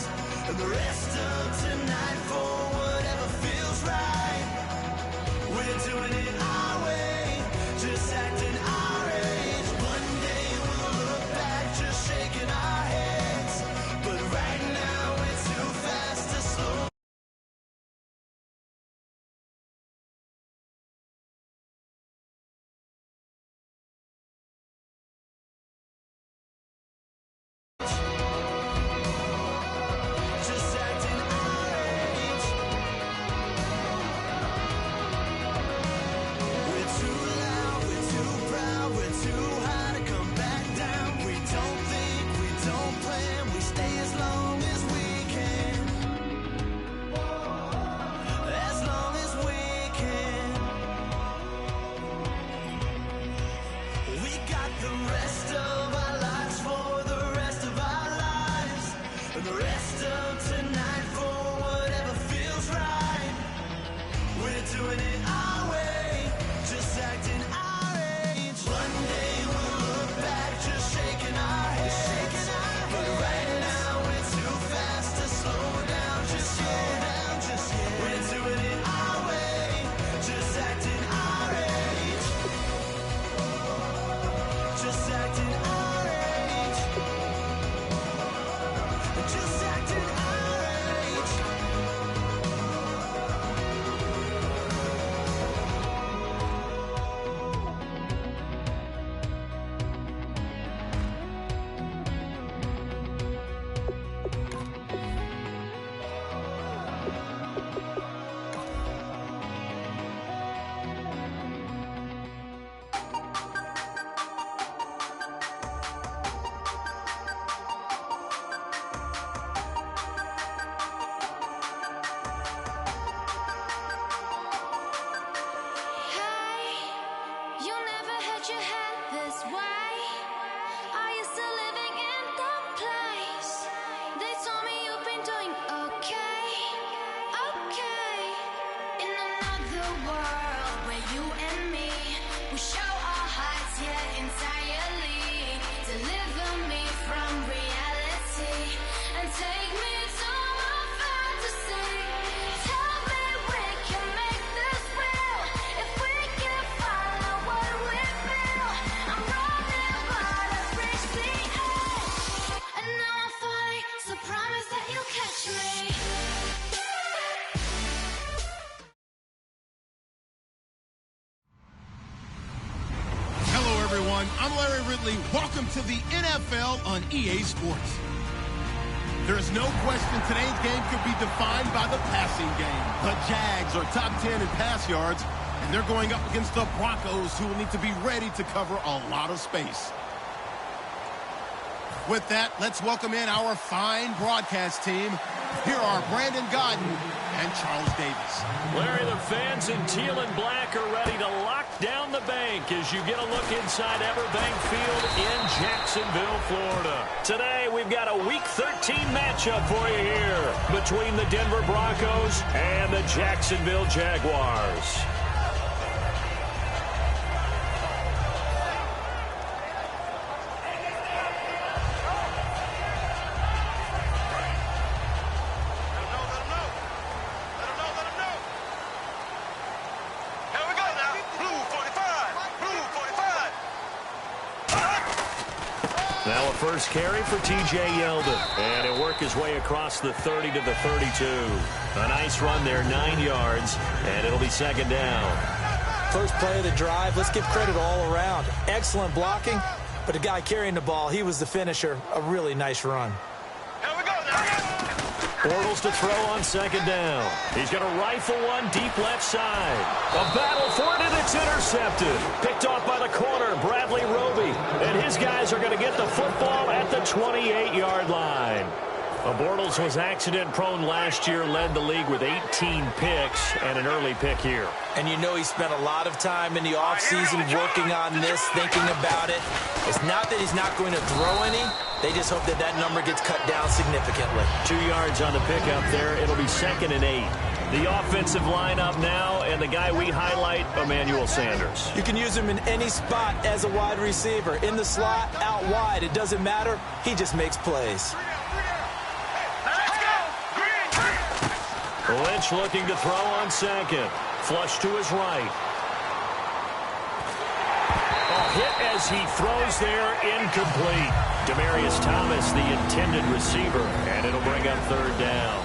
and the rest of tonight for whatever feels right. We're doing it our way, just acting our age. One day we'll look back just shaking our heads, but right now we're too fast to slow. Just acting our age. We're too loud, we're too proud, we're too high to come back down. We don't think, we don't plan, we stay as long as we can. As long as we can. We got the rest of our lives for the rest of our lives, and the rest of tonight for whatever feels right. We're doing it our way, just acting our age. One day we'll look back just shaking our heads, but right now we're too fast to slow down just yet. We're doing it our way, just acting our age, just acting our age, just acting our age. Hey, you never had your head this way. Are you still living in that place? They told me you've been doing okay, okay. In another world where you and me, we show our hearts here entirely. Deliver me from reality and take me to my fantasy. Tell me we can make this real if we can follow what we feel. I'm running but I've reached the edge, and now I'm falling, so promise that you'll catch me. Hello, everyone. I'm Larry Ridley. Welcome to the NFL on EA Sports. There is no question today's game could be defined by the passing game. The Jags are top 10 in pass yards, and they're going up against the Broncos, who will need to be ready to cover a lot of space. With that, let's welcome in our fine broadcast team. Here are Brandon Godden and Charles Davis. Larry, the fans in teal and black are ready to lock down the bank as you get a look inside Everbank Field in Jacksonville, Florida. Today, we've got a Week 13 matchup for you here between the Denver Broncos and the Jacksonville Jaguars. Now a first carry for T.J. Yeldon. And he'll work his way across the 30 to the 32. A nice run there, 9 yards, and it'll be second down. First play of the drive, let's give credit all around. Excellent blocking, but the guy carrying the ball, he was the finisher. A really nice run. Bortles to throw on second down. He's going to rifle one deep left side. A battle for it, and it's intercepted. Picked off by the corner, Bradley Roby. And his guys are going to get the football at the 28-yard line. Bortles was accident-prone last year, led the league with 18 picks and an early pick here. And you know he spent a lot of time in the offseason working on this, thinking about it. It's not that he's not going to throw any. They just hope that that number gets cut down significantly. 2 yards on the pickup there. It'll be 2nd and 8. The offensive lineup now, and the guy we highlight, Emmanuel Sanders. You can use him in any spot as a wide receiver. In the slot, out wide. It doesn't matter. He just makes plays. Lynch looking to throw on second. Flush to his right. Hit as he throws there, incomplete. Demaryius Thomas, the intended receiver, and it'll bring up third down.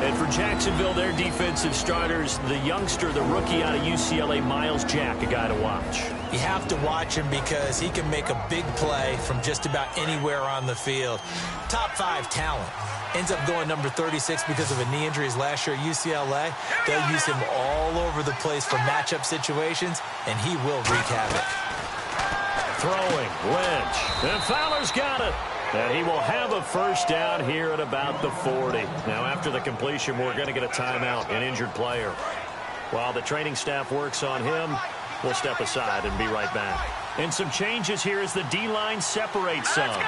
And for Jacksonville, their defensive starters, the youngster, the rookie out of UCLA, Miles Jack, a guy to watch. You have to watch him because he can make a big play from just about anywhere on the field. Top 5 talent. Ends up going number 36 because of a knee injury his last year at UCLA. They'll use him all over the place for matchup situations, and he will wreak havoc. Throwing, Lynch. And Fowler's got it. And he will have a first down here at about the 40. Now, after the completion, we're going to get a timeout, an injured player. While the training staff works on him, we'll step aside and be right back. And some changes here as the D-line separates some.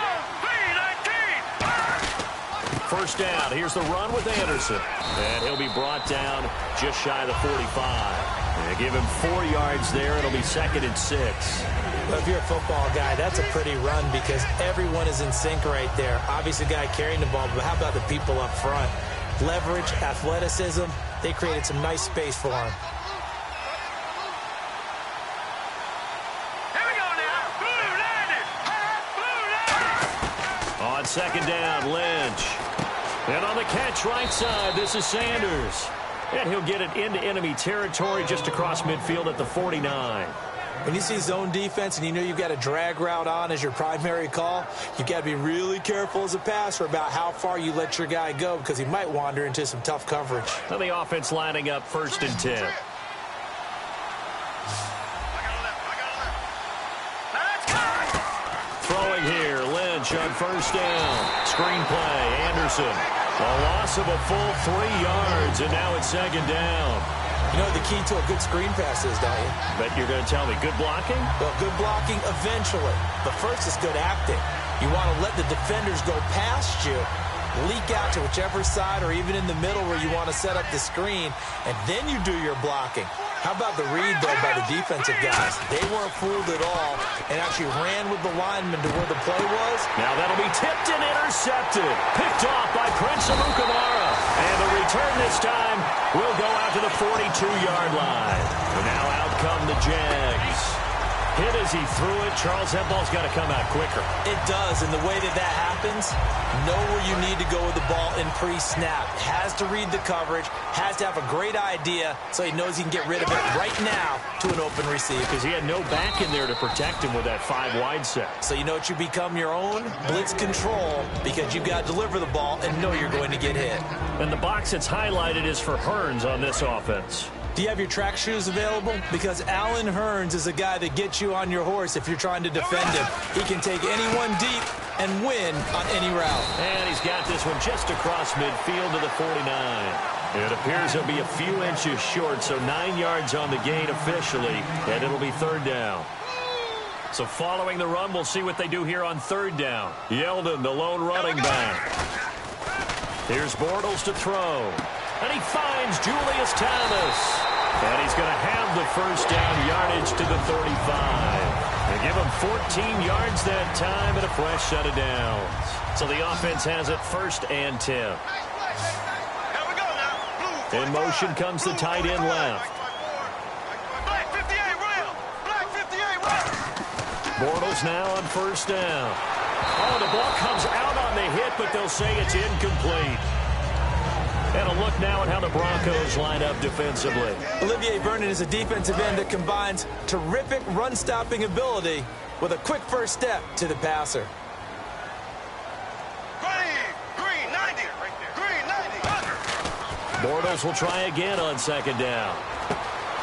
First down. Here's the run with Anderson. And he'll be brought down just shy of the 45. And give him 4 yards there. It'll be 2nd and 6. Well, if you're a football guy, that's a pretty run because everyone is in sync right there. Obviously, the guy carrying the ball, but how about the people up front? Leverage, athleticism. They created some nice space for him. On second down, Lynch. And on the catch right side, this is Sanders. And he'll get it into enemy territory just across midfield at the 49. When you see zone defense and you know you've got a drag route on as your primary call, you've got to be really careful as a passer about how far you let your guy go because he might wander into some tough coverage. And the offense lining up 1st and 10. Throwing here, Lynch on first down. Screen play, Anderson. A loss of a full 3 yards, and now it's 2nd down. You know what the key to a good screen pass is, don't you? Bet you're going to tell me. Good blocking? Well, good blocking eventually. But first is good acting. You want to let the defenders go past you, leak out to whichever side or even in the middle where you want to set up the screen, and then you do your blocking. How about the read, though, by the defensive guys? They weren't fooled at all and actually ran with the lineman to where the play was. Now that'll be tipped and intercepted. Picked off by Prince Amukamara. And the return this time will go out to the 42-yard line. And now out come the Jags. Hit as he threw it. Charles, that ball's got to come out quicker. It does, and the way that happens, know where you need to go with the ball in pre-snap. Has to read the coverage, has to have a great idea so he knows he can get rid of it right now to an open receiver. Because he had no back in there to protect him with that 5-wide set. So you know what, you become your own blitz control because you've got to deliver the ball and know you're going to get hit. And the box that's highlighted is for Hearns on this offense. Do you have your track shoes available? Because Allen Hearns is a guy that gets you on your horse if you're trying to defend him. He can take anyone deep and win on any route. And he's got this one just across midfield to the 49. It appears he'll be a few inches short, so 9 yards on the gain officially, and it'll be third down. So following the run, we'll see what they do here on third down. Yeldon, the lone running back. Here's Bortles to throw. And he finds Julius Thomas. And he's going to have the first down yardage to the 35. They give him 14 yards that time and a fresh set of downs. So the offense has it first and 10. In motion comes the tight end left. Black 58, real. Black 58, real. Bortles now on first down. Oh, the ball comes out on the hit, but they'll say it's incomplete. And a look now at how the Broncos line up defensively. Olivier Vernon is a defensive end that combines terrific run-stopping ability with a quick first step to the passer. Green 90. Green 90. Bortles will try again on second down.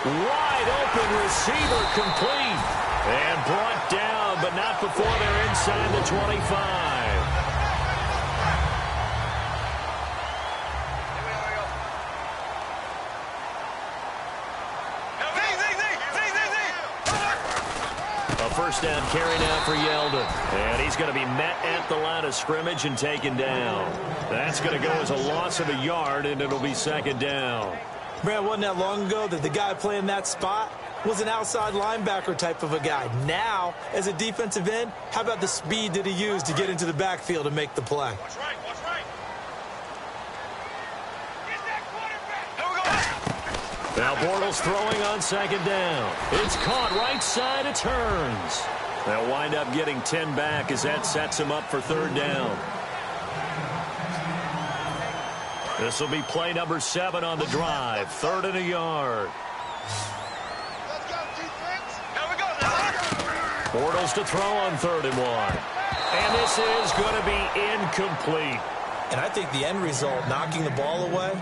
Wide open receiver complete. And brought down, but not before they're inside the 25. First down carry now for Yeldon. And he's going to be met at the line of scrimmage and taken down. That's going to go as a loss of a yard, and it'll be second down. Brad, wasn't that long ago that the guy playing that spot was an outside linebacker type of a guy. Now, as a defensive end, how about the speed that he used to get into the backfield and make the play? Watch right. Get that quarterback. Here we go. Now Bortles throwing on second down. It's caught right side. It turns. They'll wind up getting 10 back as that sets him up for third down. This will be play number 7 on the drive. 3rd and a yard. Let's go, defense. Here we go now. Bortles to throw on 3rd and 1. And this is going to be incomplete. And I think the end result, knocking the ball away,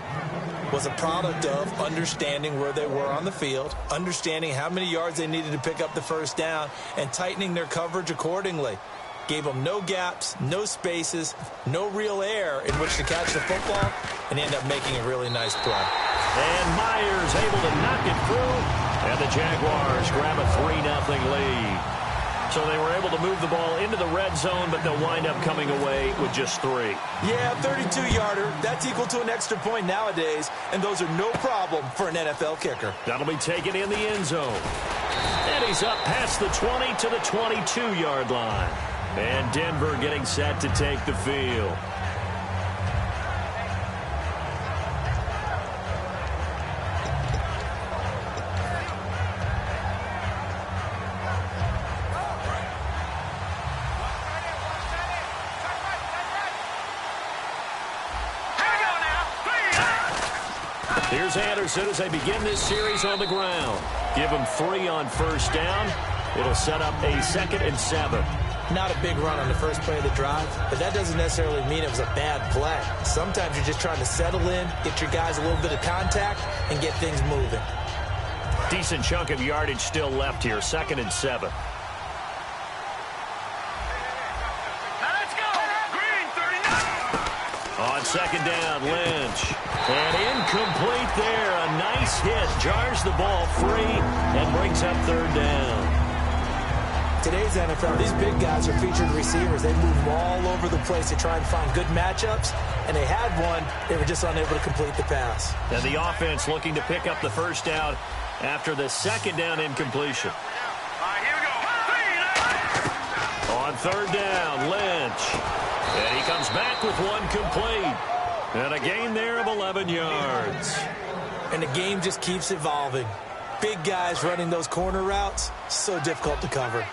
was a product of understanding where they were on the field, understanding how many yards they needed to pick up the first down, and tightening their coverage accordingly. Gave them no gaps, no spaces, no real air in which to catch the football, and end up making a really nice play. And Myers able to knock it through, and the Jaguars grab a 3-0 lead. So they were able to move the ball into the red zone, but they'll wind up coming away with just 3. Yeah, 32-yarder. That's equal to an extra point nowadays, and those are no problem for an NFL kicker. That'll be taken in the end zone. And he's up past the 20 to the 22-yard line. And Denver getting set to take the field. Here's Anderson as they begin this series on the ground. Give him 3 on first down. It'll set up a 2nd and 7. Not a big run on the first play of the drive, but that doesn't necessarily mean it was a bad play. Sometimes you're just trying to settle in, get your guys a little bit of contact, and get things moving. Decent chunk of yardage still left here. 2nd and 7. Let's go. Green 39. On second down, Lynch. And incomplete there. A nice hit. Jars the ball free and brings up third down. Today's NFL, these big guys are featured receivers. They move all over the place to try and find good matchups, and they had one. They were just unable to complete the pass. And the offense looking to pick up the first down after the second down incompletion. All right, here we go. On third down, Lynch. And he comes back with one complete. And a gain there of 11 yards. And the game just keeps evolving. Big guys running those corner routes, so difficult to cover.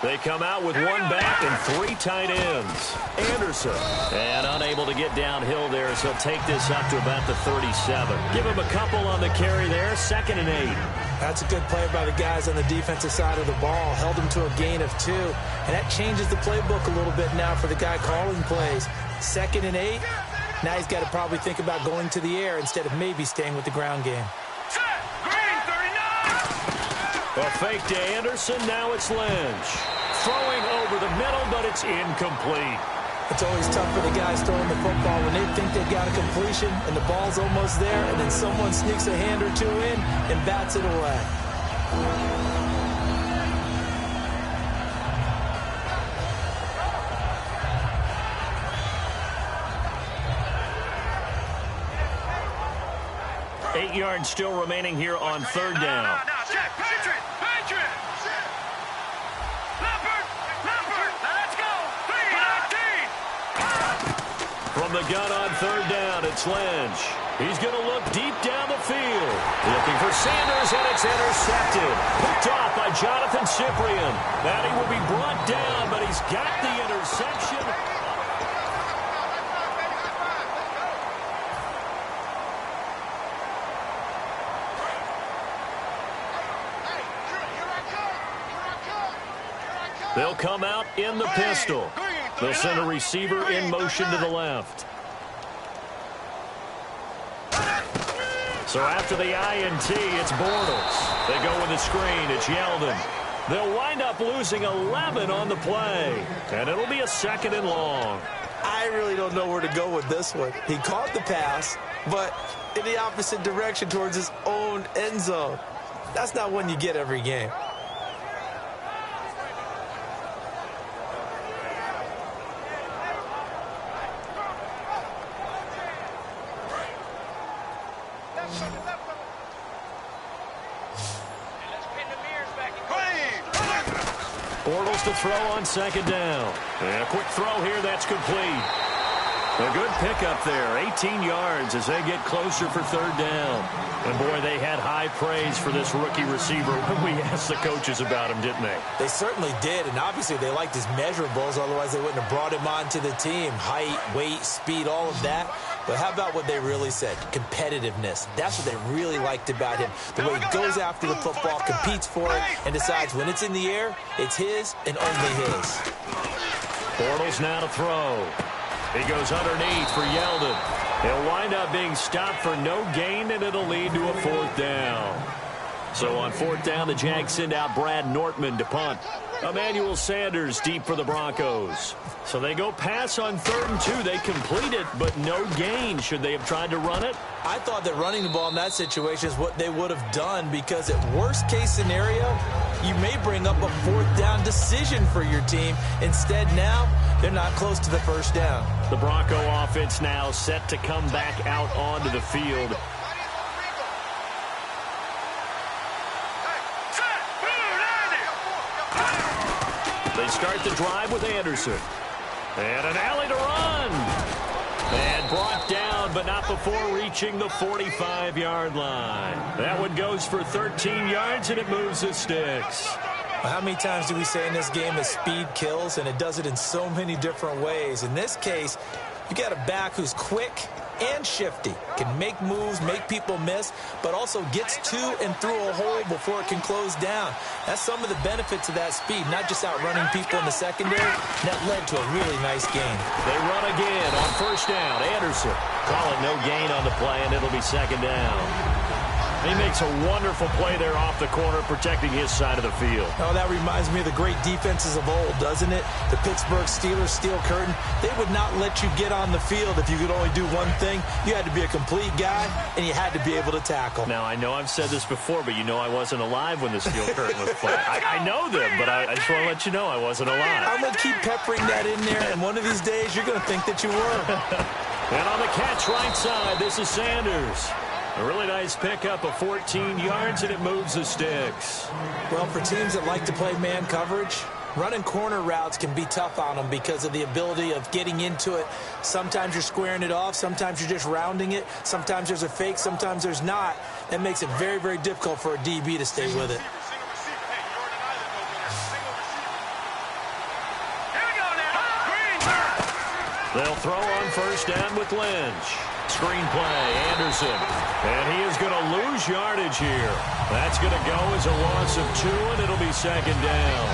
They come out with 1 back and 3 tight ends. Anderson. And unable to get downhill there, so he'll take this up to about the 37. Give him a couple on the carry there. 2nd and 8. That's a good play by the guys on the defensive side of the ball. Held him to a gain of 2. And that changes the playbook a little bit now for the guy calling plays. 2nd and 8. Now he's got to probably think about going to the air instead of maybe staying with the ground game. Green 39. A fake to Anderson. Now it's Lynch. Throwing over the middle, but it's incomplete. It's always tough for the guys throwing the football when they think they've got a completion and the ball's almost there, and then someone sneaks a hand or two in and bats it away. Eight yards still remaining here on third down. No, check. Patriot. Let's go. 3-19. From the gun on third down, it's Lynch. He's going to look deep down the field. Looking for Sanders, and it's intercepted. Picked off by Jonathan Cyprien. That he will be brought down, but he's got the interception. They'll come out in the pistol. They'll send a receiver in motion to the left. So after the INT, it's Bortles. They go with the screen. It's Yeldon. They'll wind up losing 11 on the play. And it'll be a 2nd and long. I really don't know where to go with this one. He caught the pass, but in the opposite direction towards his own end zone. That's not one you get every game. Bortles to throw on 2nd down. And a quick throw here, that's complete. A good pickup there, 18 yards as they get closer for 3rd down. And boy, they had high praise for this rookie receiver when we asked the coaches about him, didn't they? They certainly did, and obviously they liked his measurables, otherwise they wouldn't have brought him onto the team. Height, weight, speed, all of that. But how about what they really said? Competitiveness. That's what they really liked about him. The way he goes after the football, competes for it, and decides when it's in the air, it's his and only his. Bortles now to throw. He goes underneath for Yeldon. He'll wind up being stopped for no gain, and it'll lead to a 4th down. So on 4th down, the Jags send out Brad Nortman to punt. Emmanuel Sanders deep for the Broncos. So they go pass on 3rd and 2. They complete it, but no gain. Should they have tried to run it? I thought that running the ball in that situation is what they would have done, because at worst case scenario, you may bring up a 4th down decision for your team. Instead now, they're not close to the 1st down. The Bronco offense now set to come back out onto the field. They start the drive with Anderson. And an alley to run. And brought down, but not before reaching the 45-yard line. That one goes for 13 yards, and it moves the sticks. How many times do we say in this game that speed kills, and it does it in so many different ways? In this case, you got a back who's quick and shifty, can make moves, make people miss, but also gets to and through a hole before it can close down. That's some of the benefits of that speed, not just outrunning people in the secondary. That led to a really nice gain. They run again on 1st down. Anderson call it no gain on the play, and it'll be 2nd down. He makes a wonderful play there off the corner, protecting his side of the field. Oh, that reminds me of the great defenses of old, doesn't it? The Pittsburgh Steelers steel curtain. They would not let you get on the field if you could only do one thing. You had to be a complete guy, and you had to be able to tackle. Now, I know I've said this before, but you know I wasn't alive when the steel curtain was played. I know them, but I just want to let you know I wasn't alive. I'm going to keep peppering that in there, and one of these days you're going to think that you were. And on the catch right side, this is Sanders. A really nice pickup of 14 yards, and it moves the sticks. Well, for teams that like to play man coverage, running corner routes can be tough on them because of the ability of getting into it. Sometimes you're squaring it off. Sometimes you're just rounding it. Sometimes there's a fake. Sometimes there's not. That makes it very, very difficult for a DB to stay with it. They'll throw on 1st down with Lynch. Screen play, Anderson. And he is going to lose yardage here. That's going to go as a loss of 2, and it'll be 2nd down.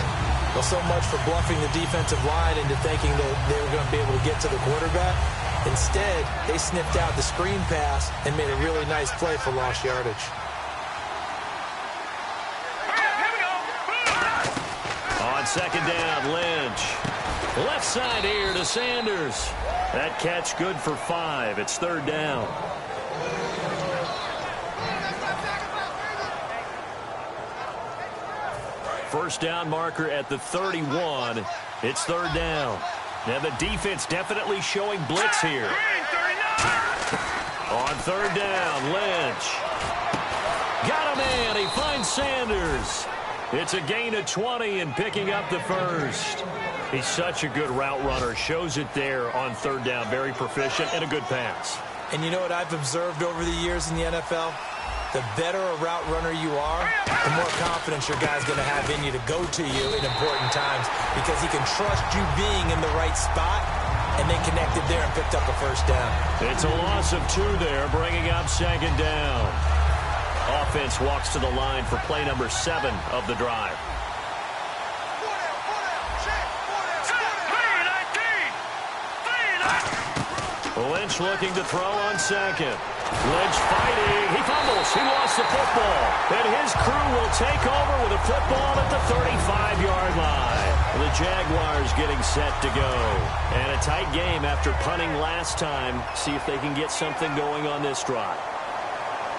Well, so much for bluffing the defensive line into thinking that they were going to be able to get to the quarterback. Instead, they sniffed out the screen pass and made a really nice play for lost yardage. On 2nd down, Lynch. Left side here to Sanders. That catch good for 5. It's 3rd down. First down marker at the 31. It's 3rd down. Now the defense definitely showing blitz here. On 3rd down, Lynch. Got a man. He finds Sanders. It's a gain of 20 and picking up the first. He's such a good route runner. Shows it there on 3rd down. Very proficient and a good pass. And you know what I've observed over the years in the NFL? The better a route runner you are, the more confidence your guy's going to have in you to go to you in important times because he can trust you being in the right spot, and they connected there and picked up a first down. It's a loss of 2 there, bringing up 2nd down. Offense walks to the line for play number 7 of the drive. Lynch looking to throw on 2nd. Lynch fighting. He fumbles. He lost the football. And his crew will take over with a football at the 35-yard line. The Jaguars getting set to go. And a tight game after punting last time. See if they can get something going on this drive.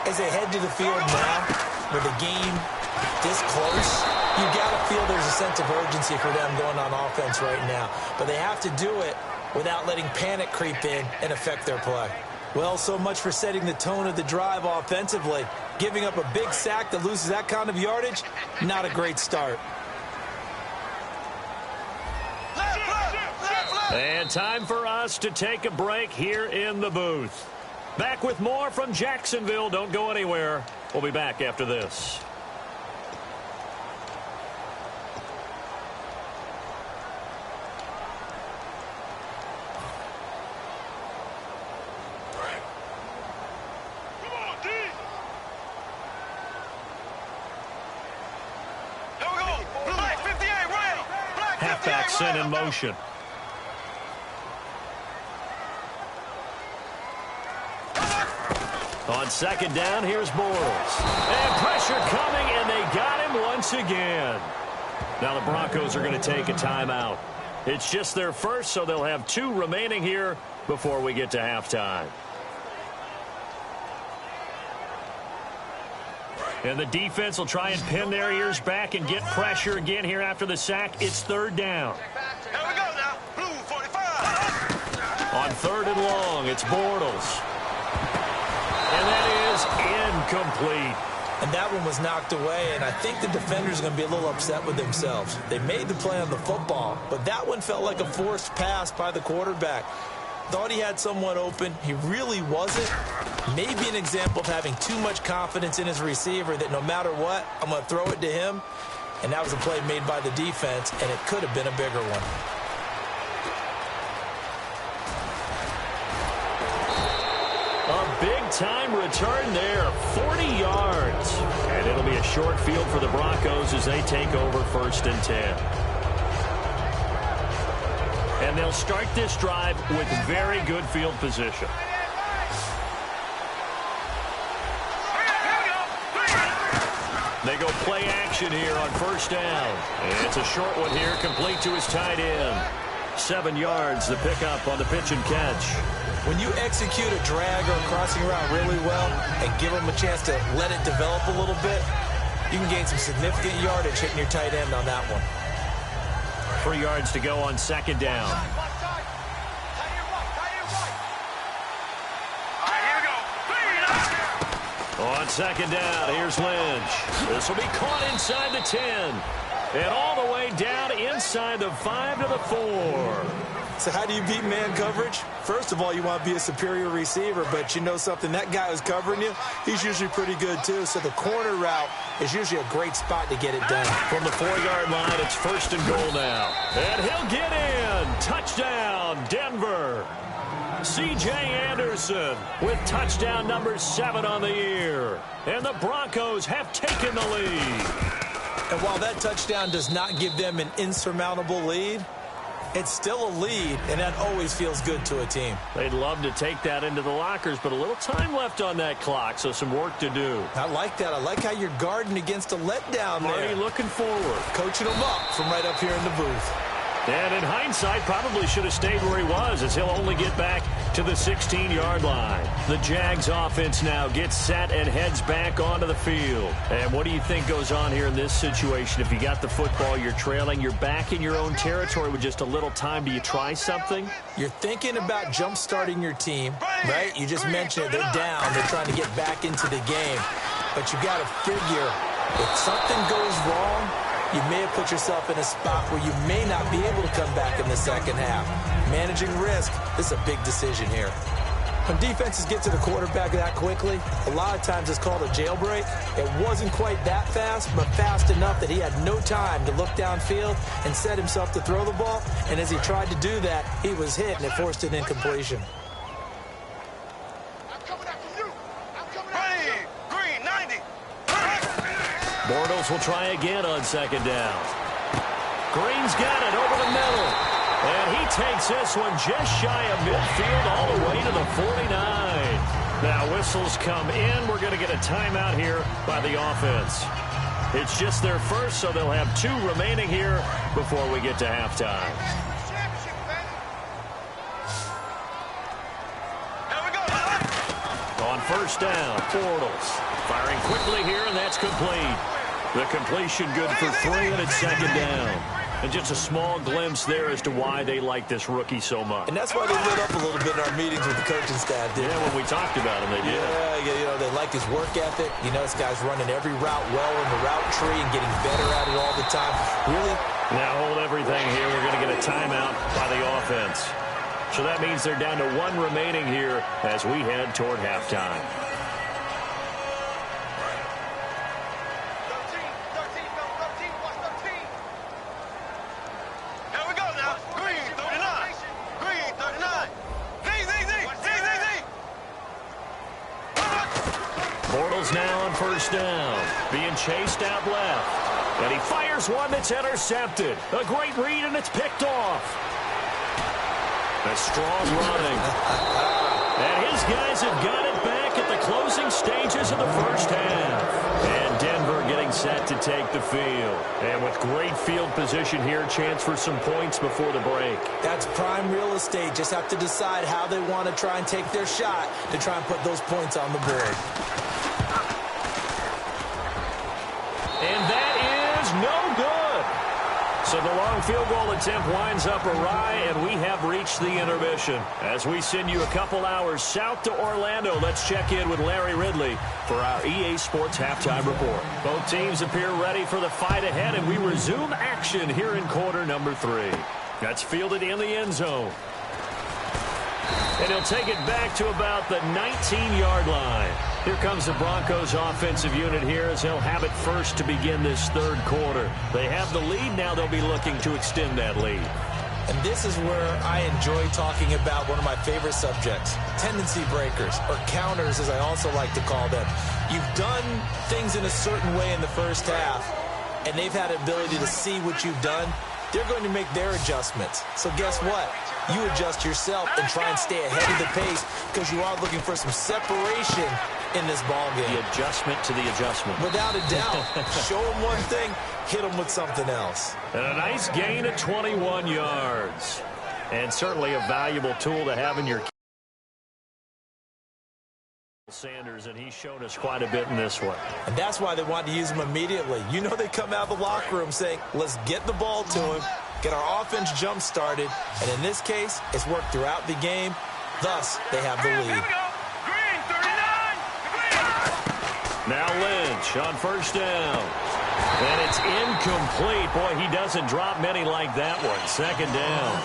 As they head to the field now, with the game this close, you got to feel there's a sense of urgency for them going on offense right now. But they have to do it without letting panic creep in and affect their play. Well, so much for setting the tone of the drive offensively. Giving up a big sack that loses that kind of yardage, not a great start. And time for us to take a break here in the booth. Back with more from Jacksonville. Don't go anywhere. We'll be back after this. Halfback sent in motion. On 2nd down, here's Bortles. And pressure coming, and they got him once again. Now the Broncos are going to take a timeout. It's just their first, so they'll have 2 remaining here before we get to halftime. And the defense will try and pin their ears back and get pressure again here after the sack. It's 3rd down. Here we go now. Blue 45. On 3rd and long, it's Bortles. And that is incomplete. And that one was knocked away, and I think the defenders are going to be a little upset with themselves. They made the play on the football, but that one felt like a forced pass by the quarterback. Thought he had someone open. He really wasn't. Maybe an example of having too much confidence in his receiver that no matter what, I'm going to throw it to him. And that was a play made by the defense, and it could have been a bigger one. A big-time return there, 40 yards. And it'll be a short field for the Broncos as they take over 1st and 10. And they'll start this drive with very good field position. They go play action here on 1st down. And it's a short one here, complete to his tight end. 7 yards, the pickup on the pitch and catch. When you execute a drag or a crossing route really well and give them a chance to let it develop a little bit, you can gain some significant yardage hitting your tight end on that one. 3 yards to go on 2nd down. On 2nd down, here's Lynch. This will be caught inside the 10. And all the way down inside the 5 to the 4. So how do you beat man coverage? First of all, you want to be a superior receiver, but you know something, that guy who's covering you, he's usually pretty good too. So the corner route is usually a great spot to get it done. From the 4-yard line, it's 1st and goal now. And he'll get in. Touchdown, Denver. C.J. Anderson with touchdown number 7 on the year. And the Broncos have taken the lead. And while that touchdown does not give them an insurmountable lead, it's still a lead, and that always feels good to a team. They'd love to take that into the lockers, but a little time left on that clock, so some work to do. I like that. I like how you're guarding against a letdown there. Already looking forward. Coaching them up from right up here in the booth. And in hindsight, probably should have stayed where he was, as he'll only get back to the 16-yard line. The Jags offense now gets set and heads back onto the field. And what do you think goes on here in this situation? If you got the football, you're trailing, you're back in your own territory with just a little time. Do you try something? You're thinking about jump-starting your team, right? You just mentioned it. They're down. They're trying to get back into the game. But you got to figure, if something goes wrong, you may have put yourself in a spot where you may not be able to come back in the second half. Managing risk, this is a big decision here. When defenses get to the quarterback that quickly, a lot of times it's called a jailbreak. It wasn't quite that fast, but fast enough that he had no time to look downfield and set himself to throw the ball. And as he tried to do that, he was hit, and it forced an incompletion. Bortles will try again on second down. Green's got it over the middle. And he takes this one just shy of midfield all the way to the 49. Now whistles come in. We're going to get a timeout here by the offense. It's just their first, so they'll have 2 remaining here before we get to halftime. On first down, Bortles firing quickly here, and that's complete. The completion good for 3, and it's second down. And just a small glimpse there as to why they like this rookie so much. And that's why they lit up a little bit in our meetings with the coaching staff, did. Yeah, when we talked about him, they did. Yeah, you know, they like his work ethic. You know, this guy's running every route well in the route tree and getting better at it all the time. Really? Now hold everything here. We're going to get a timeout by the offense. So that means they're down to 1 remaining here as we head toward halftime. Bortles now on first down, being chased out left. And he fires one that's intercepted. A great read, and it's picked off. A strong running. And his guys have got it back at the closing stages of the first half. And Denver getting set to take the field. And with great field position here, chance for some points before the break. That's prime real estate. Just have to decide how they want to try and take their shot to try and put those points on the board. And that is no good. So the long field goal attempt winds up awry, and we have reached the intermission. As we send you a couple hours south to Orlando, let's check in with Larry Ridley for our EA Sports Halftime Report. Both teams appear ready for the fight ahead, and we resume action here in quarter number 3. That's fielded in the end zone. And he'll take it back to about the 19-yard line. Here comes the Broncos offensive unit here as they'll have it first to begin this third quarter. They have the lead. Now they'll be looking to extend that lead. And this is where I enjoy talking about one of my favorite subjects, tendency breakers, or counters as I also like to call them. You've done things in a certain way in the first half, and they've had the ability to see what you've done. They're going to make their adjustments. So guess what? You adjust yourself and try and stay ahead of the pace because you are looking for some separation in this ball game. The adjustment to the adjustment. Without a doubt. Show them one thing, hit them with something else. And a nice gain of 21 yards. And certainly a valuable tool to have in your Sanders, and he's shown us quite a bit in this one. And that's why they wanted to use him immediately. You know, they come out of the locker room saying, let's get the ball to him, get our offense jump-started, and in this case, it's worked throughout the game. Thus, they have the lead. Now Lynch on first down. And it's incomplete. Boy, he doesn't drop many like that one. Second down.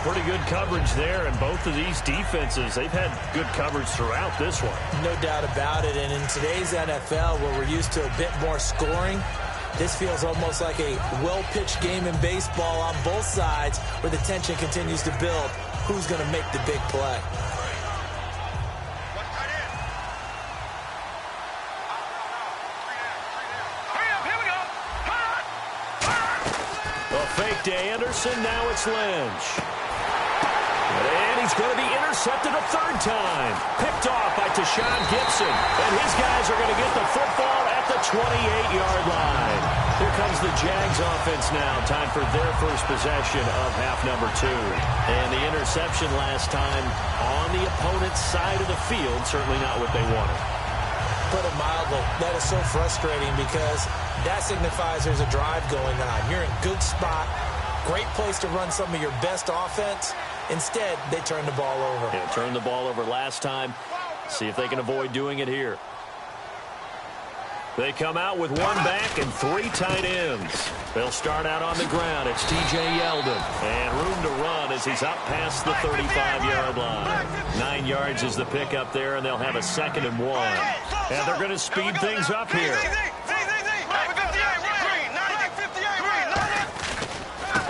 Pretty good coverage there, and both of these defenses, they've had good coverage throughout this one. No doubt about it, and in today's NFL, where we're used to a bit more scoring, this feels almost like a well-pitched game in baseball on both sides, where the tension continues to build. Who's going to make the big play? A fake to Anderson, now it's Lynch. And he's going to be intercepted a third time. Picked off by Tashawn Gibson. And his guys are going to get the football at the 28-yard line. Here comes the Jags offense now. Time for their first possession of half number 2. And the interception last time on the opponent's side of the field, certainly not what they wanted. Put it mildly, that is so frustrating because that signifies there's a drive going on. You're in good spot, great place to run some of your best offense. Instead, they turn the ball over. Yeah, turned the ball over last time. See if they can avoid doing it here. They come out with one back and 3 tight ends. They'll start out on the ground. It's T.J. Yeldon. And room to run as he's up past the 35-yard line. 9 yards is the pickup there, and they'll have a 2nd and 1. And they're going to speed things up here.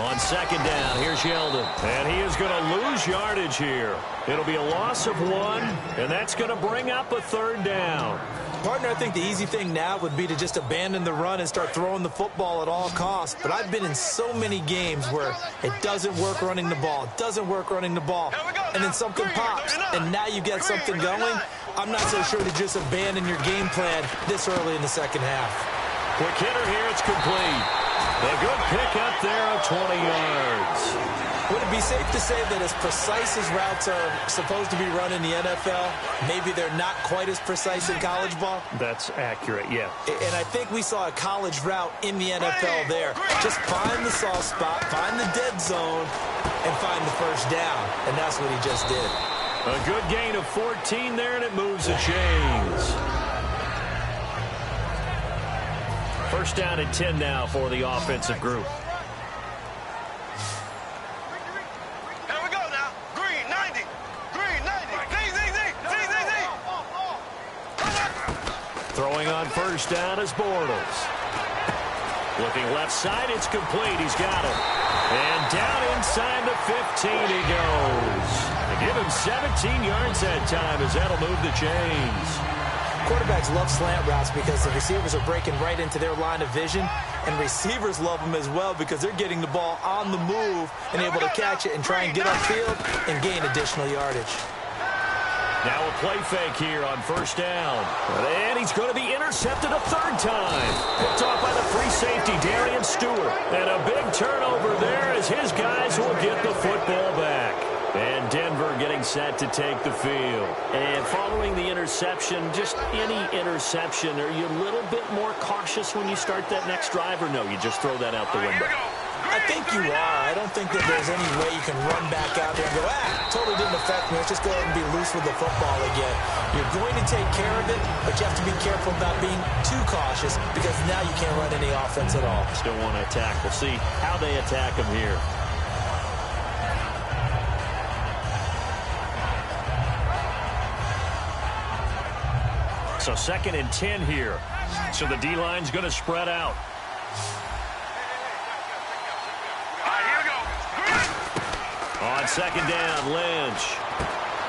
On 2nd down, here's Yeldon. And he is going to lose yardage here. It'll be a loss of 1, and that's going to bring up a 3rd down. Partner, I think the easy thing now would be to just abandon the run and start throwing the football at all costs. But I've been in so many games where it doesn't work running the ball. It doesn't work running the ball. And then something pops, and now you get something going. I'm not so sure to just abandon your game plan this early in the second half. Quick hitter here, it's complete. A good pickup there of 20 yards. Would it be safe to say that as precise as routes are supposed to be run in the NFL, maybe they're not quite as precise in college ball? That's accurate, yeah. And I think we saw a college route in the NFL there. Just find the soft spot, find the dead zone, and find the first down. And that's what he just did. A good gain of 14 there, and it moves the chains. First down and 10 now for the offensive group. Throwing on first down is Bortles. Looking left side, it's complete. He's got it. And down inside the 15 he goes. They give him 17 yards that time as that'll move the chains. Quarterbacks love slant routes because the receivers are breaking right into their line of vision, and receivers love them as well because they're getting the ball on the move and able to catch it and try and get upfield and gain additional yardage. Now a play fake here on first down. And he's going to be intercepted a 3rd time. Picked off by the free safety, Darian Stewart. And a big turnover there as his guys will get the football back. And Denver getting set to take the field. And following the interception, just any interception, are you a little bit more cautious when you start that next drive, or no, you just throw that out the window? I think you are. I don't think that there's any way you can run back out there and go, totally didn't affect me. Let's just go ahead and be loose with the football again. You're going to take care of it, but you have to be careful about being too cautious because now you can't run any offense at all. Still want to attack. We'll see how they attack him here. So 2nd and 10 here. So the D-line's going to spread out. On 2nd down, Lynch.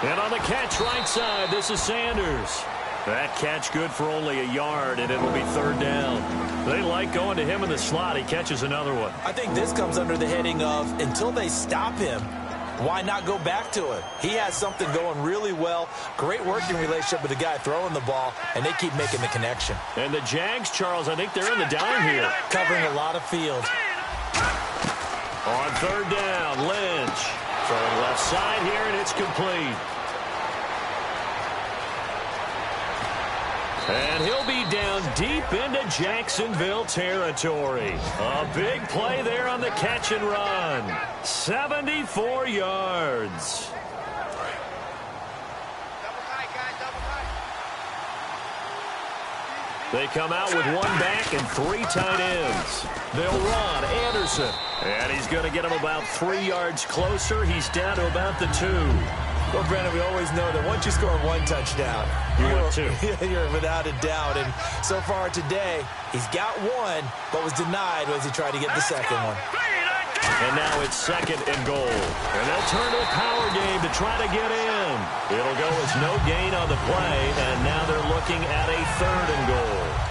And on the catch right side, this is Sanders. That catch good for only a yard, and it'll be 3rd down. They like going to him in the slot. He catches another one. I think this comes under the heading of until they stop him, why not go back to it? He has something going really well. Great working relationship with the guy throwing the ball, and they keep making the connection. And the Jags, Charles, I think they're in the dime here. Covering a lot of field. On 3rd down, Lynch. Throwing left side here, and it's complete. And he'll be down deep into Jacksonville territory. A big play there on the catch and run. 74 yards. They come out with one back and 3 tight ends. They'll run Anderson. And he's going to get him about 3 yards closer. He's down to about the 2. Well, Brandon, we always know that once you score 1 touchdown, you're without a doubt. And so far today, he's got 1, but was denied as he tried to get the second one. And now it's 2nd and goal. And they'll turn to a power game to try to get in. It'll go as no gain on the play, and now they're looking at a 3rd and goal.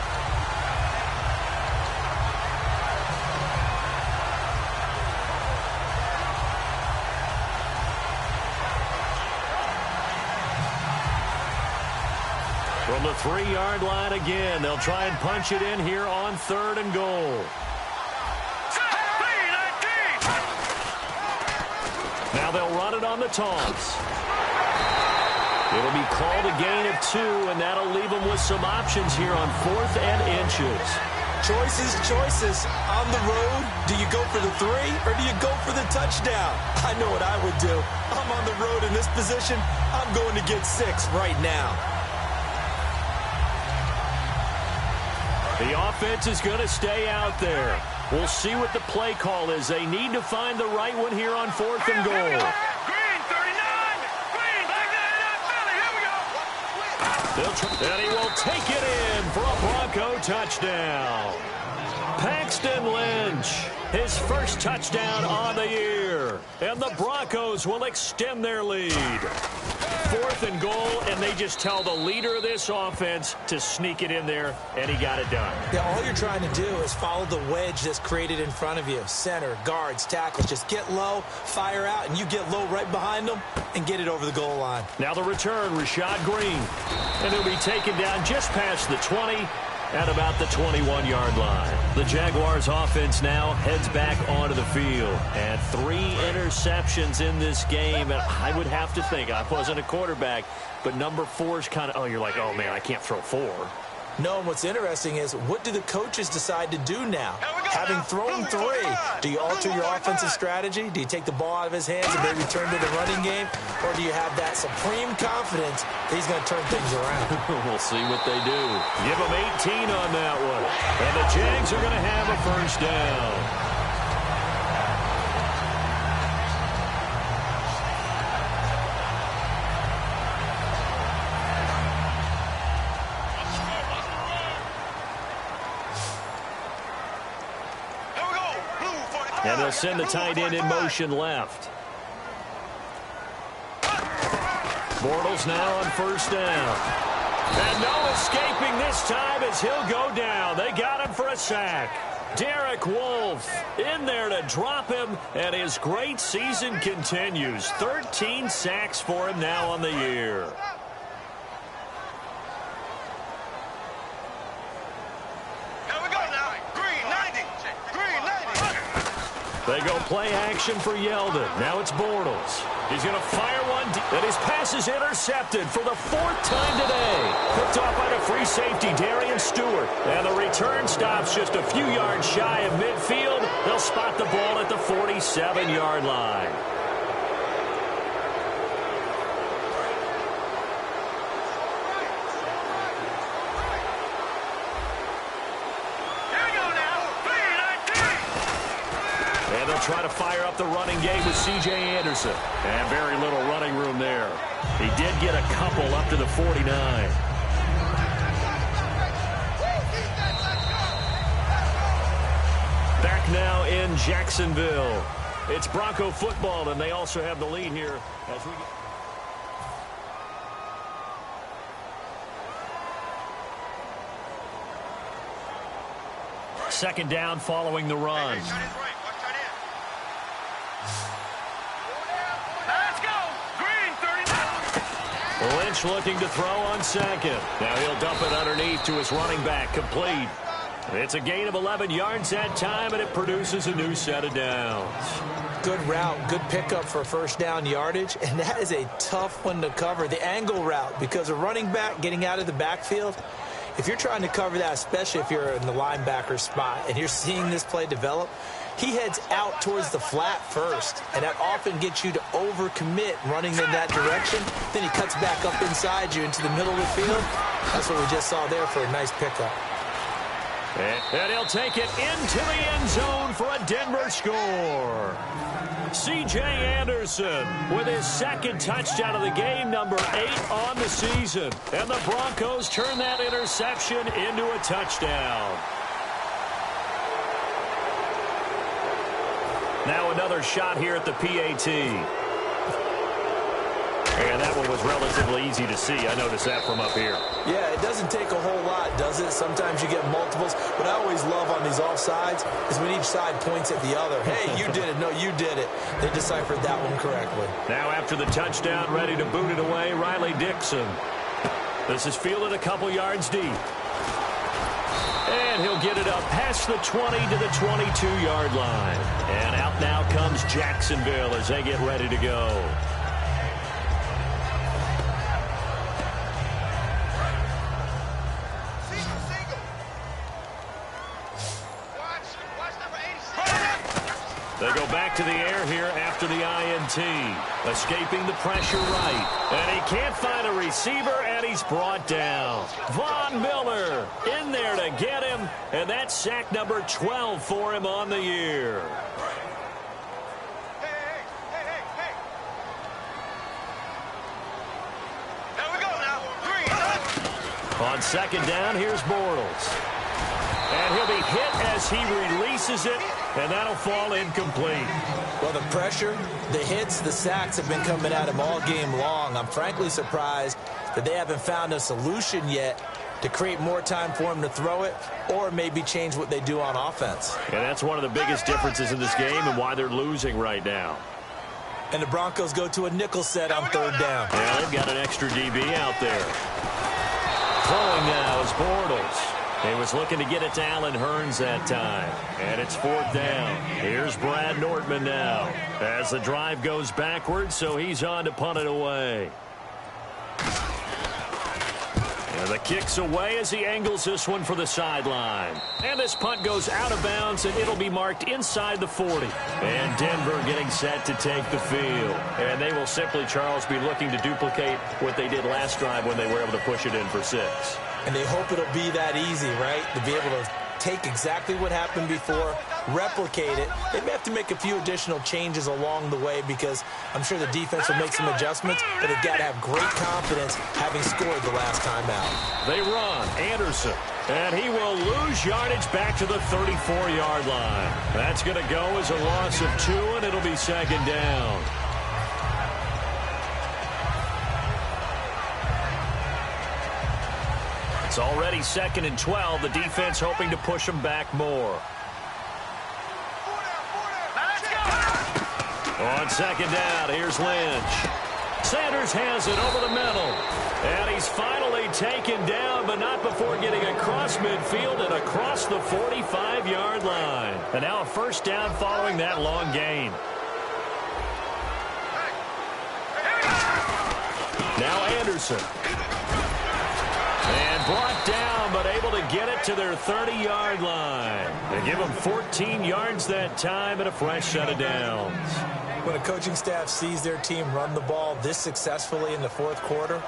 From the 3-yard line again, they'll try and punch it in here on 3rd and goal. Now they'll run it on the taunts. It'll be called a gain of 2, and that'll leave them with some options here on 4th and inches. Choices. On the road, do you go for the 3 or do you go for the touchdown? I know what I would do. I'm on the road in this position. I'm going to get 6 right now. The offense is going to stay out there. We'll see what the play call is. They need to find the right one here on 4th and goal. Green, 39. Green, back there, Philly. Here we go. And he will take it in for a Bronco touchdown. Paxton Lynch, his first touchdown on the year. And the Broncos will extend their lead. 4th and goal, and they just tell the leader of this offense to sneak it in there, and he got it done. Yeah, all you're trying to do is follow the wedge that's created in front of you. Center, guards, tackles. Just get low, fire out, and you get low right behind them and get it over the goal line. Now the return, Rashad Green. And he'll be taken down just past the 20 at about the 21-yard line. The Jaguars offense now heads back onto the field. And 3 interceptions in this game. And I would have to think, I wasn't a quarterback, but number 4 is kind of, you're like, oh, man, I can't throw 4. No, and what's interesting is, what do the coaches decide to do now? Having thrown 3, do you alter your offensive strategy? Do you take the ball out of his hands and maybe turn to the running game? Or do you have that supreme confidence that he's going to turn things around? We'll see what they do. Give them 18 on that one. And the Jags are going to have a first down. And they'll send the tight end in motion left. Bortles now on first down. And no escaping this time as he'll go down. They got him for a sack. Derek Wolfe in there to drop him, and his great season continues. 13 sacks for him now on the year. They go play action for Yeldon. Now it's Bortles. He's going to fire one, and his pass is intercepted for the 4th time today. Picked off by the free safety, Darian Stewart. And the return stops just a few yards shy of midfield. They'll spot the ball at the 47-yard line. Try to fire up the running game with C.J. Anderson. And very little running room there. He did get a couple up to the 49. Back now in Jacksonville. It's Bronco football, and they also have the lead here as we get second down following the run. Lynch looking to throw on second. Now he'll dump it underneath to his running back. Complete. It's a gain of 11 yards that time, and it produces a new set of downs. Good route, good pickup for first down yardage, and that is a tough one to cover. The angle route, because a running back getting out of the backfield, if you're trying to cover that, especially if you're in the linebacker spot and you're seeing this play develop, he heads out towards the flat first, and that often gets you to overcommit running in that direction. Then he cuts back up inside you into the middle of the field. That's what we just saw there for a nice pickup. And he'll take it into the end zone for a Denver score. C.J. Anderson with his second touchdown of the game, number 8 on the season. And the Broncos turn that interception into a touchdown. Now another shot here at the PAT. And that one was relatively easy to see. I noticed that from up here. Yeah, it doesn't take a whole lot, does it? Sometimes you get multiples. What I always love on these offsides is when each side points at the other. Hey, you did it. No, you did it. They deciphered that one correctly. Now after the touchdown, ready to boot it away, Riley Dixon. This is fielded a couple yards deep. And he'll get it up past the 20 to the 22-yard line. And out now comes Jacksonville as they get ready to go. They go back to the air here after the INT. Escaping the pressure right. And he can't find a receiver, and he's brought down. Von Miller in there to get him, and that's sack number 12 for him on the year. Hey. There we go now. 3. On second down, here's Bortles. And he'll be hit as he releases it, and that'll fall incomplete. Well, the pressure, the hits, the sacks have been coming at him all game long. I'm frankly surprised that they haven't found a solution yet to create more time for him to throw it or maybe change what they do on offense. And that's one of the biggest differences in this game and why they're losing right now. And the Broncos go to a nickel set on third down. Yeah, they've got an extra DB out there. Throwing now is Bortles. He was looking to get it to Allen Hurns that time. And it's fourth down. Here's Brad Nortman now. As the drive goes backwards, so he's on to punt it away. And the kick's away as he angles this one for the sideline. And this punt goes out of bounds, and it'll be marked inside the 40. And Denver getting set to take the field. And they will simply, Charles, be looking to duplicate what they did last drive when they were able to push it in for 6. And they hope it'll be that easy, right? To be able to take exactly what happened before, replicate it. They may have to make a few additional changes along the way because I'm sure the defense will make some adjustments, but they've got to have great confidence having scored the last time out. They run. Anderson. And he will lose yardage back to the 34-yard line. That's going to go as a loss of 2, and it'll be second down. It's already 2nd and 12. The defense hoping to push them back more. On second down, here's Lynch. Sanders has it over the middle. And he's finally taken down, but not before getting across midfield and across the 45-yard line. And now a first down following that long gain. Now Anderson. And brought down, but able to get it to their 30-yard line. They give them 14 yards that time and a fresh set of downs. When a coaching staff sees their team run the ball this successfully in the fourth quarter,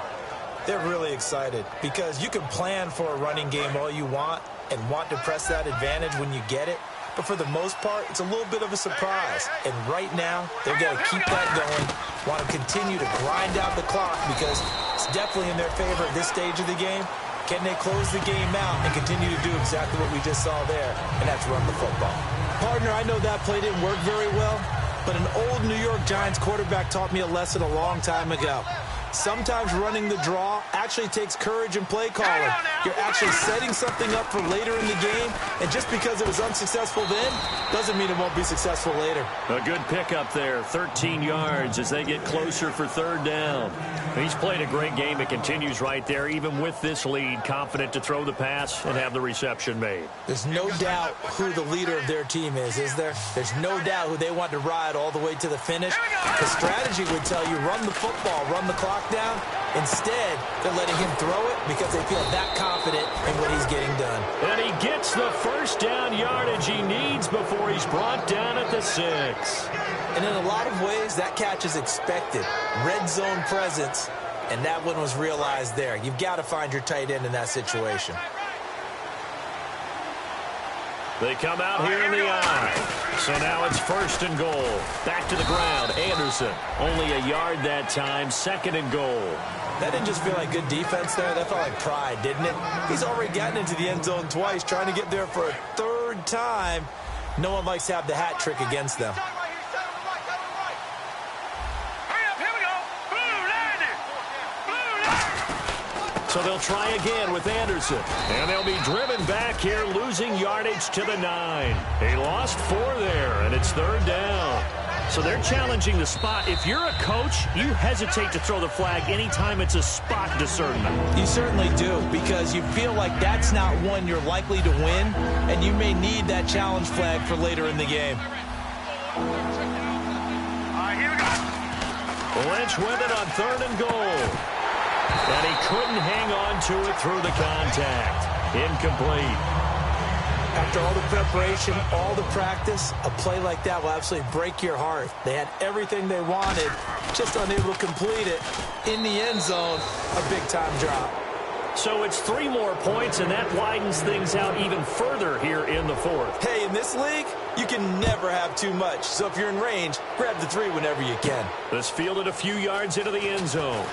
they're really excited because you can plan for a running game all you want and want to press that advantage when you get it. But for the most part, it's a little bit of a surprise. And right now, they're going to keep that going, want to continue to grind out the clock because it's definitely in their favor at this stage of the game. Can they close the game out and continue to do exactly what we just saw there, and that's run the football? Partner, I know that play didn't work very well, but an old New York Giants quarterback taught me a lesson a long time ago. Sometimes running the draw actually takes courage and play calling. You're actually setting something up for later in the game, and just because it was unsuccessful then doesn't mean it won't be successful later. A good pickup there, 13 yards as they get closer for third down. He's played a great game. It continues right there, even with this lead, confident to throw the pass and have the reception made. There's no doubt who the leader of their team is there? There's no doubt who they want to ride all the way to the finish. The strategy would tell you run the football, run the clock down. Instead, they're letting him throw it because they feel that confident in what he's getting done. And he gets the first down yardage he needs before he's brought down at the 6. And in a lot of ways, that catch is expected. Red zone presence, and that one was realized there. You've got to find your tight end in that situation. They come out here in the eye. So now it's 1st and goal. Back to the ground. Anderson, only a yard that time, 2nd and goal. That didn't just feel like good defense there. That felt like pride, didn't it? He's already gotten into the end zone twice, trying to get there for a 3rd time. No one likes to have the hat trick against them. So they'll try again with Anderson. And they'll be driven back here, losing yardage to the 9. He lost 4 there, and it's 3rd down. So they're challenging the spot. If you're a coach, you hesitate to throw the flag anytime it's a spot discernment. You certainly do, because you feel like that's not one you're likely to win, and you may need that challenge flag for later in the game. Lynch with it on 3rd and goal. And he couldn't hang on to it through the contact. Incomplete. After all the preparation, all the practice, a play like that will absolutely break your heart. They had everything they wanted, just unable to complete it. In the end zone, a big-time drop. So it's 3 more points, and that widens things out even further here in the 4th. Hey, in this league, you can never have too much. So if you're in range, grab the 3 whenever you can. This fielded a few yards into the end zone.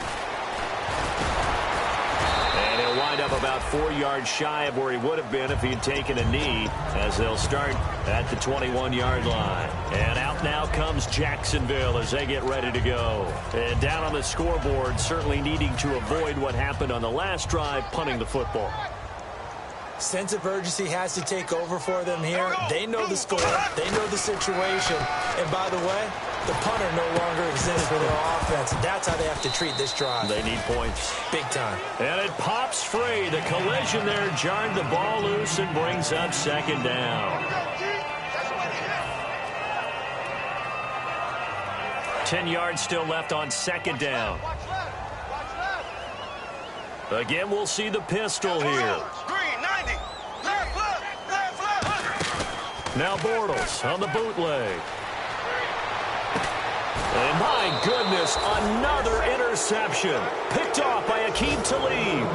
And he'll wind up about 4 yards shy of where he would have been if he had taken a knee, as they'll start at the 21-yard line. And out now comes Jacksonville as they get ready to go. And down on the scoreboard, certainly needing to avoid what happened on the last drive, punting the football. Sense of urgency has to take over for them here. They know the score. They know the situation. And by the way, the punter no longer exists for their offense. That's how they have to treat this drive. They need points. Big time. And it pops free. The collision there jarred the ball loose and brings up 2nd down. 10 yards still left on 2nd down. Again, we'll see the pistol here. Now Bortles on the bootleg. And my goodness, another interception. Picked off by Aqib Talib.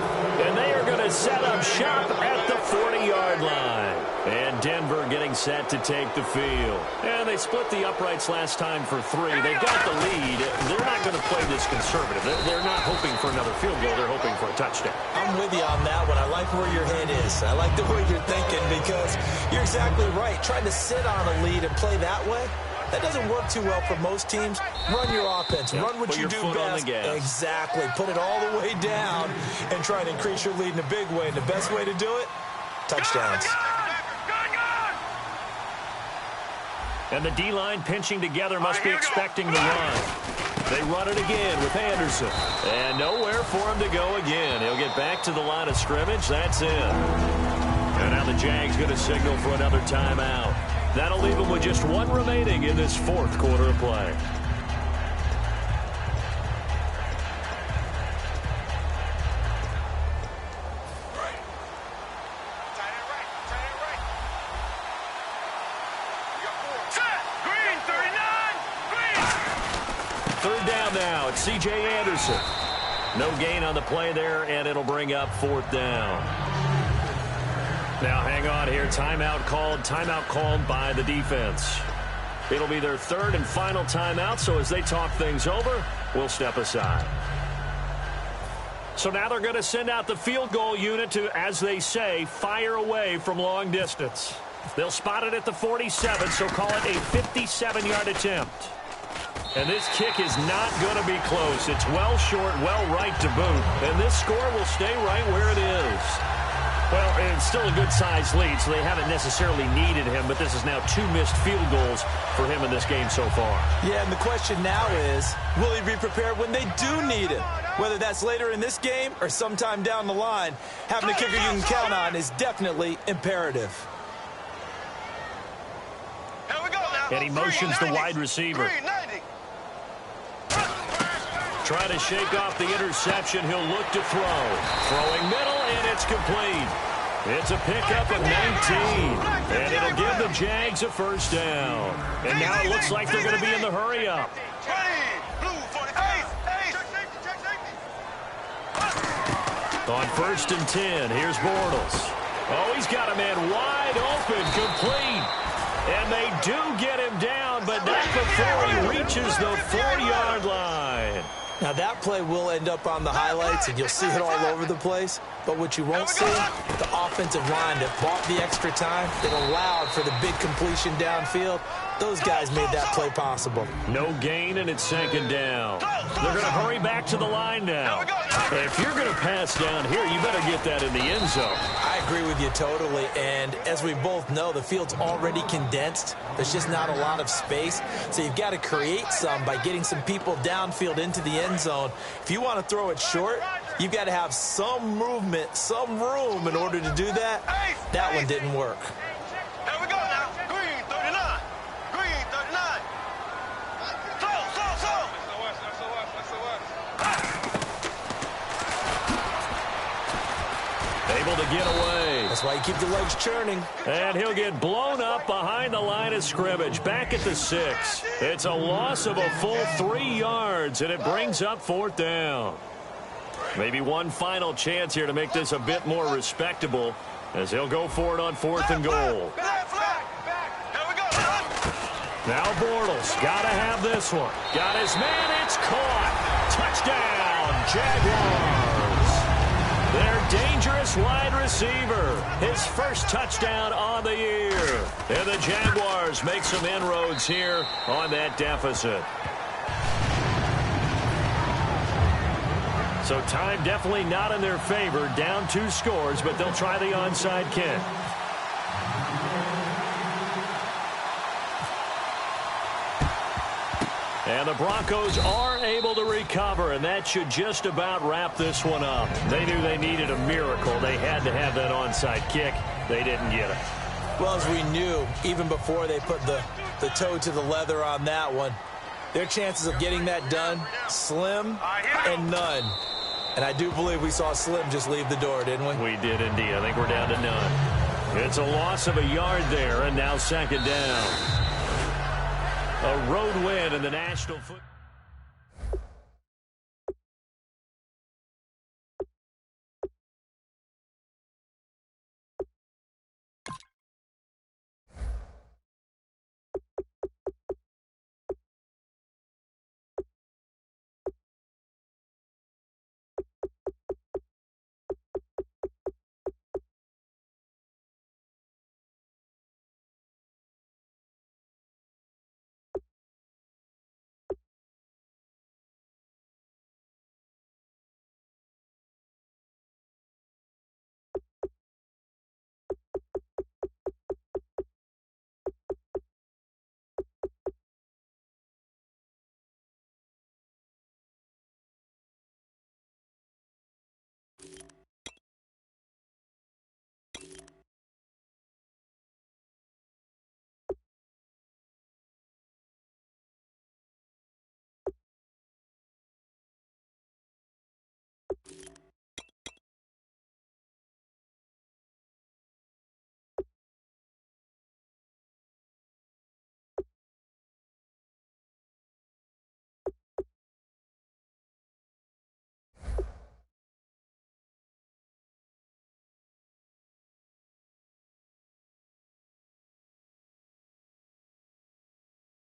And they are going to set up shop at the 40-yard line. And Denver getting set to take the field. And they split the uprights last time for 3. They've got the lead. They're not going to play this conservative. They're not hoping for another field goal. They're hoping for a touchdown. I'm with you on that one. I like where your head is. I like the way you're thinking, because you're exactly right. Trying to sit on a lead and play that way, that doesn't work too well for most teams. Run your offense. Run what you do best. Exactly. Put it all the way down and try and increase your lead in a big way. And the best way to do it, touchdowns. And the D-line pinching together, must be expecting the run. They run it again with Anderson. And nowhere for him to go again. He'll get back to the line of scrimmage. That's it. And now the Jags going to signal for another timeout. That'll leave them with just 1 remaining in this 4th quarter of play. Third down now. It's C.J. Anderson. No gain on the play there, and it'll bring up 4th down. Now hang on here. Timeout called by the defense. It'll be their 3rd and final timeout, so as they talk things over, we'll step aside. So now they're going to send out the field goal unit to, as they say, fire away from long distance. They'll spot it at the 47, so call it a 57-yard attempt. And this kick is not going to be close. It's well short, well right to boot. And this score will stay right where it is. Well, it's still a good-sized lead, so they haven't necessarily needed him, but this is now 2 missed field goals for him in this game so far. Yeah, and the question now is, will he be prepared when they do need him? Whether that's later in this game or sometime down the line, having a kicker you can count on is definitely imperative. And he motions the wide receiver. Trying to shake off the interception. He'll look to throw. Throwing middle, and it's complete. It's a pickup of 19. And it'll give the Jags a 1st down. And now it looks like they're going to be in the hurry-up. On 1st and 10, here's Bortles. Oh, he's got a man wide open, complete. And they do get him down, but not before he reaches the 4-yard line. Now, that play will end up on the highlights, and you'll see it all over the place. But what you won't see, the offensive line that bought the extra time, that allowed for the big completion downfield, those guys made that play possible. No gain, and it's 2nd down. They're going to hurry back to the line now. If you're going to pass down here, you better get that in the end zone. I agree with you totally, and as we both know, the field's already condensed. There's just not a lot of space, so you've got to create some by getting some people downfield into the end zone. If you want to throw it short, you've got to have some movement, some room in order to do that. That one didn't work. Here we go now. Green 39. Green 39. Slow. Able to get away. That's why you keep the legs churning. And he'll get blown up behind the line of scrimmage. Back at the 6. It's a loss of a full 3 yards, and it brings up 4th down. Maybe one final chance here to make this a bit more respectable as he'll go for it on 4th and goal. Now Bortles got to have this one. Got his man. It's caught. Touchdown, Jaguars. Their dangerous wide receiver. His first touchdown on the year. And the Jaguars make some inroads here on that deficit. So time definitely not in their favor. Down 2 scores, but they'll try the onside kick. And the Broncos are able to recover, and that should just about wrap this one up. They knew they needed a miracle. They had to have that onside kick. They didn't get it. Well, as we knew, even before they put the toe to the leather on that one, their chances of getting that done, slim and none. And I do believe we saw Slim just leave the door, didn't we? We did indeed. I think we're down to none. It's a loss of a yard there, and now 2nd down. A road win in the National Football.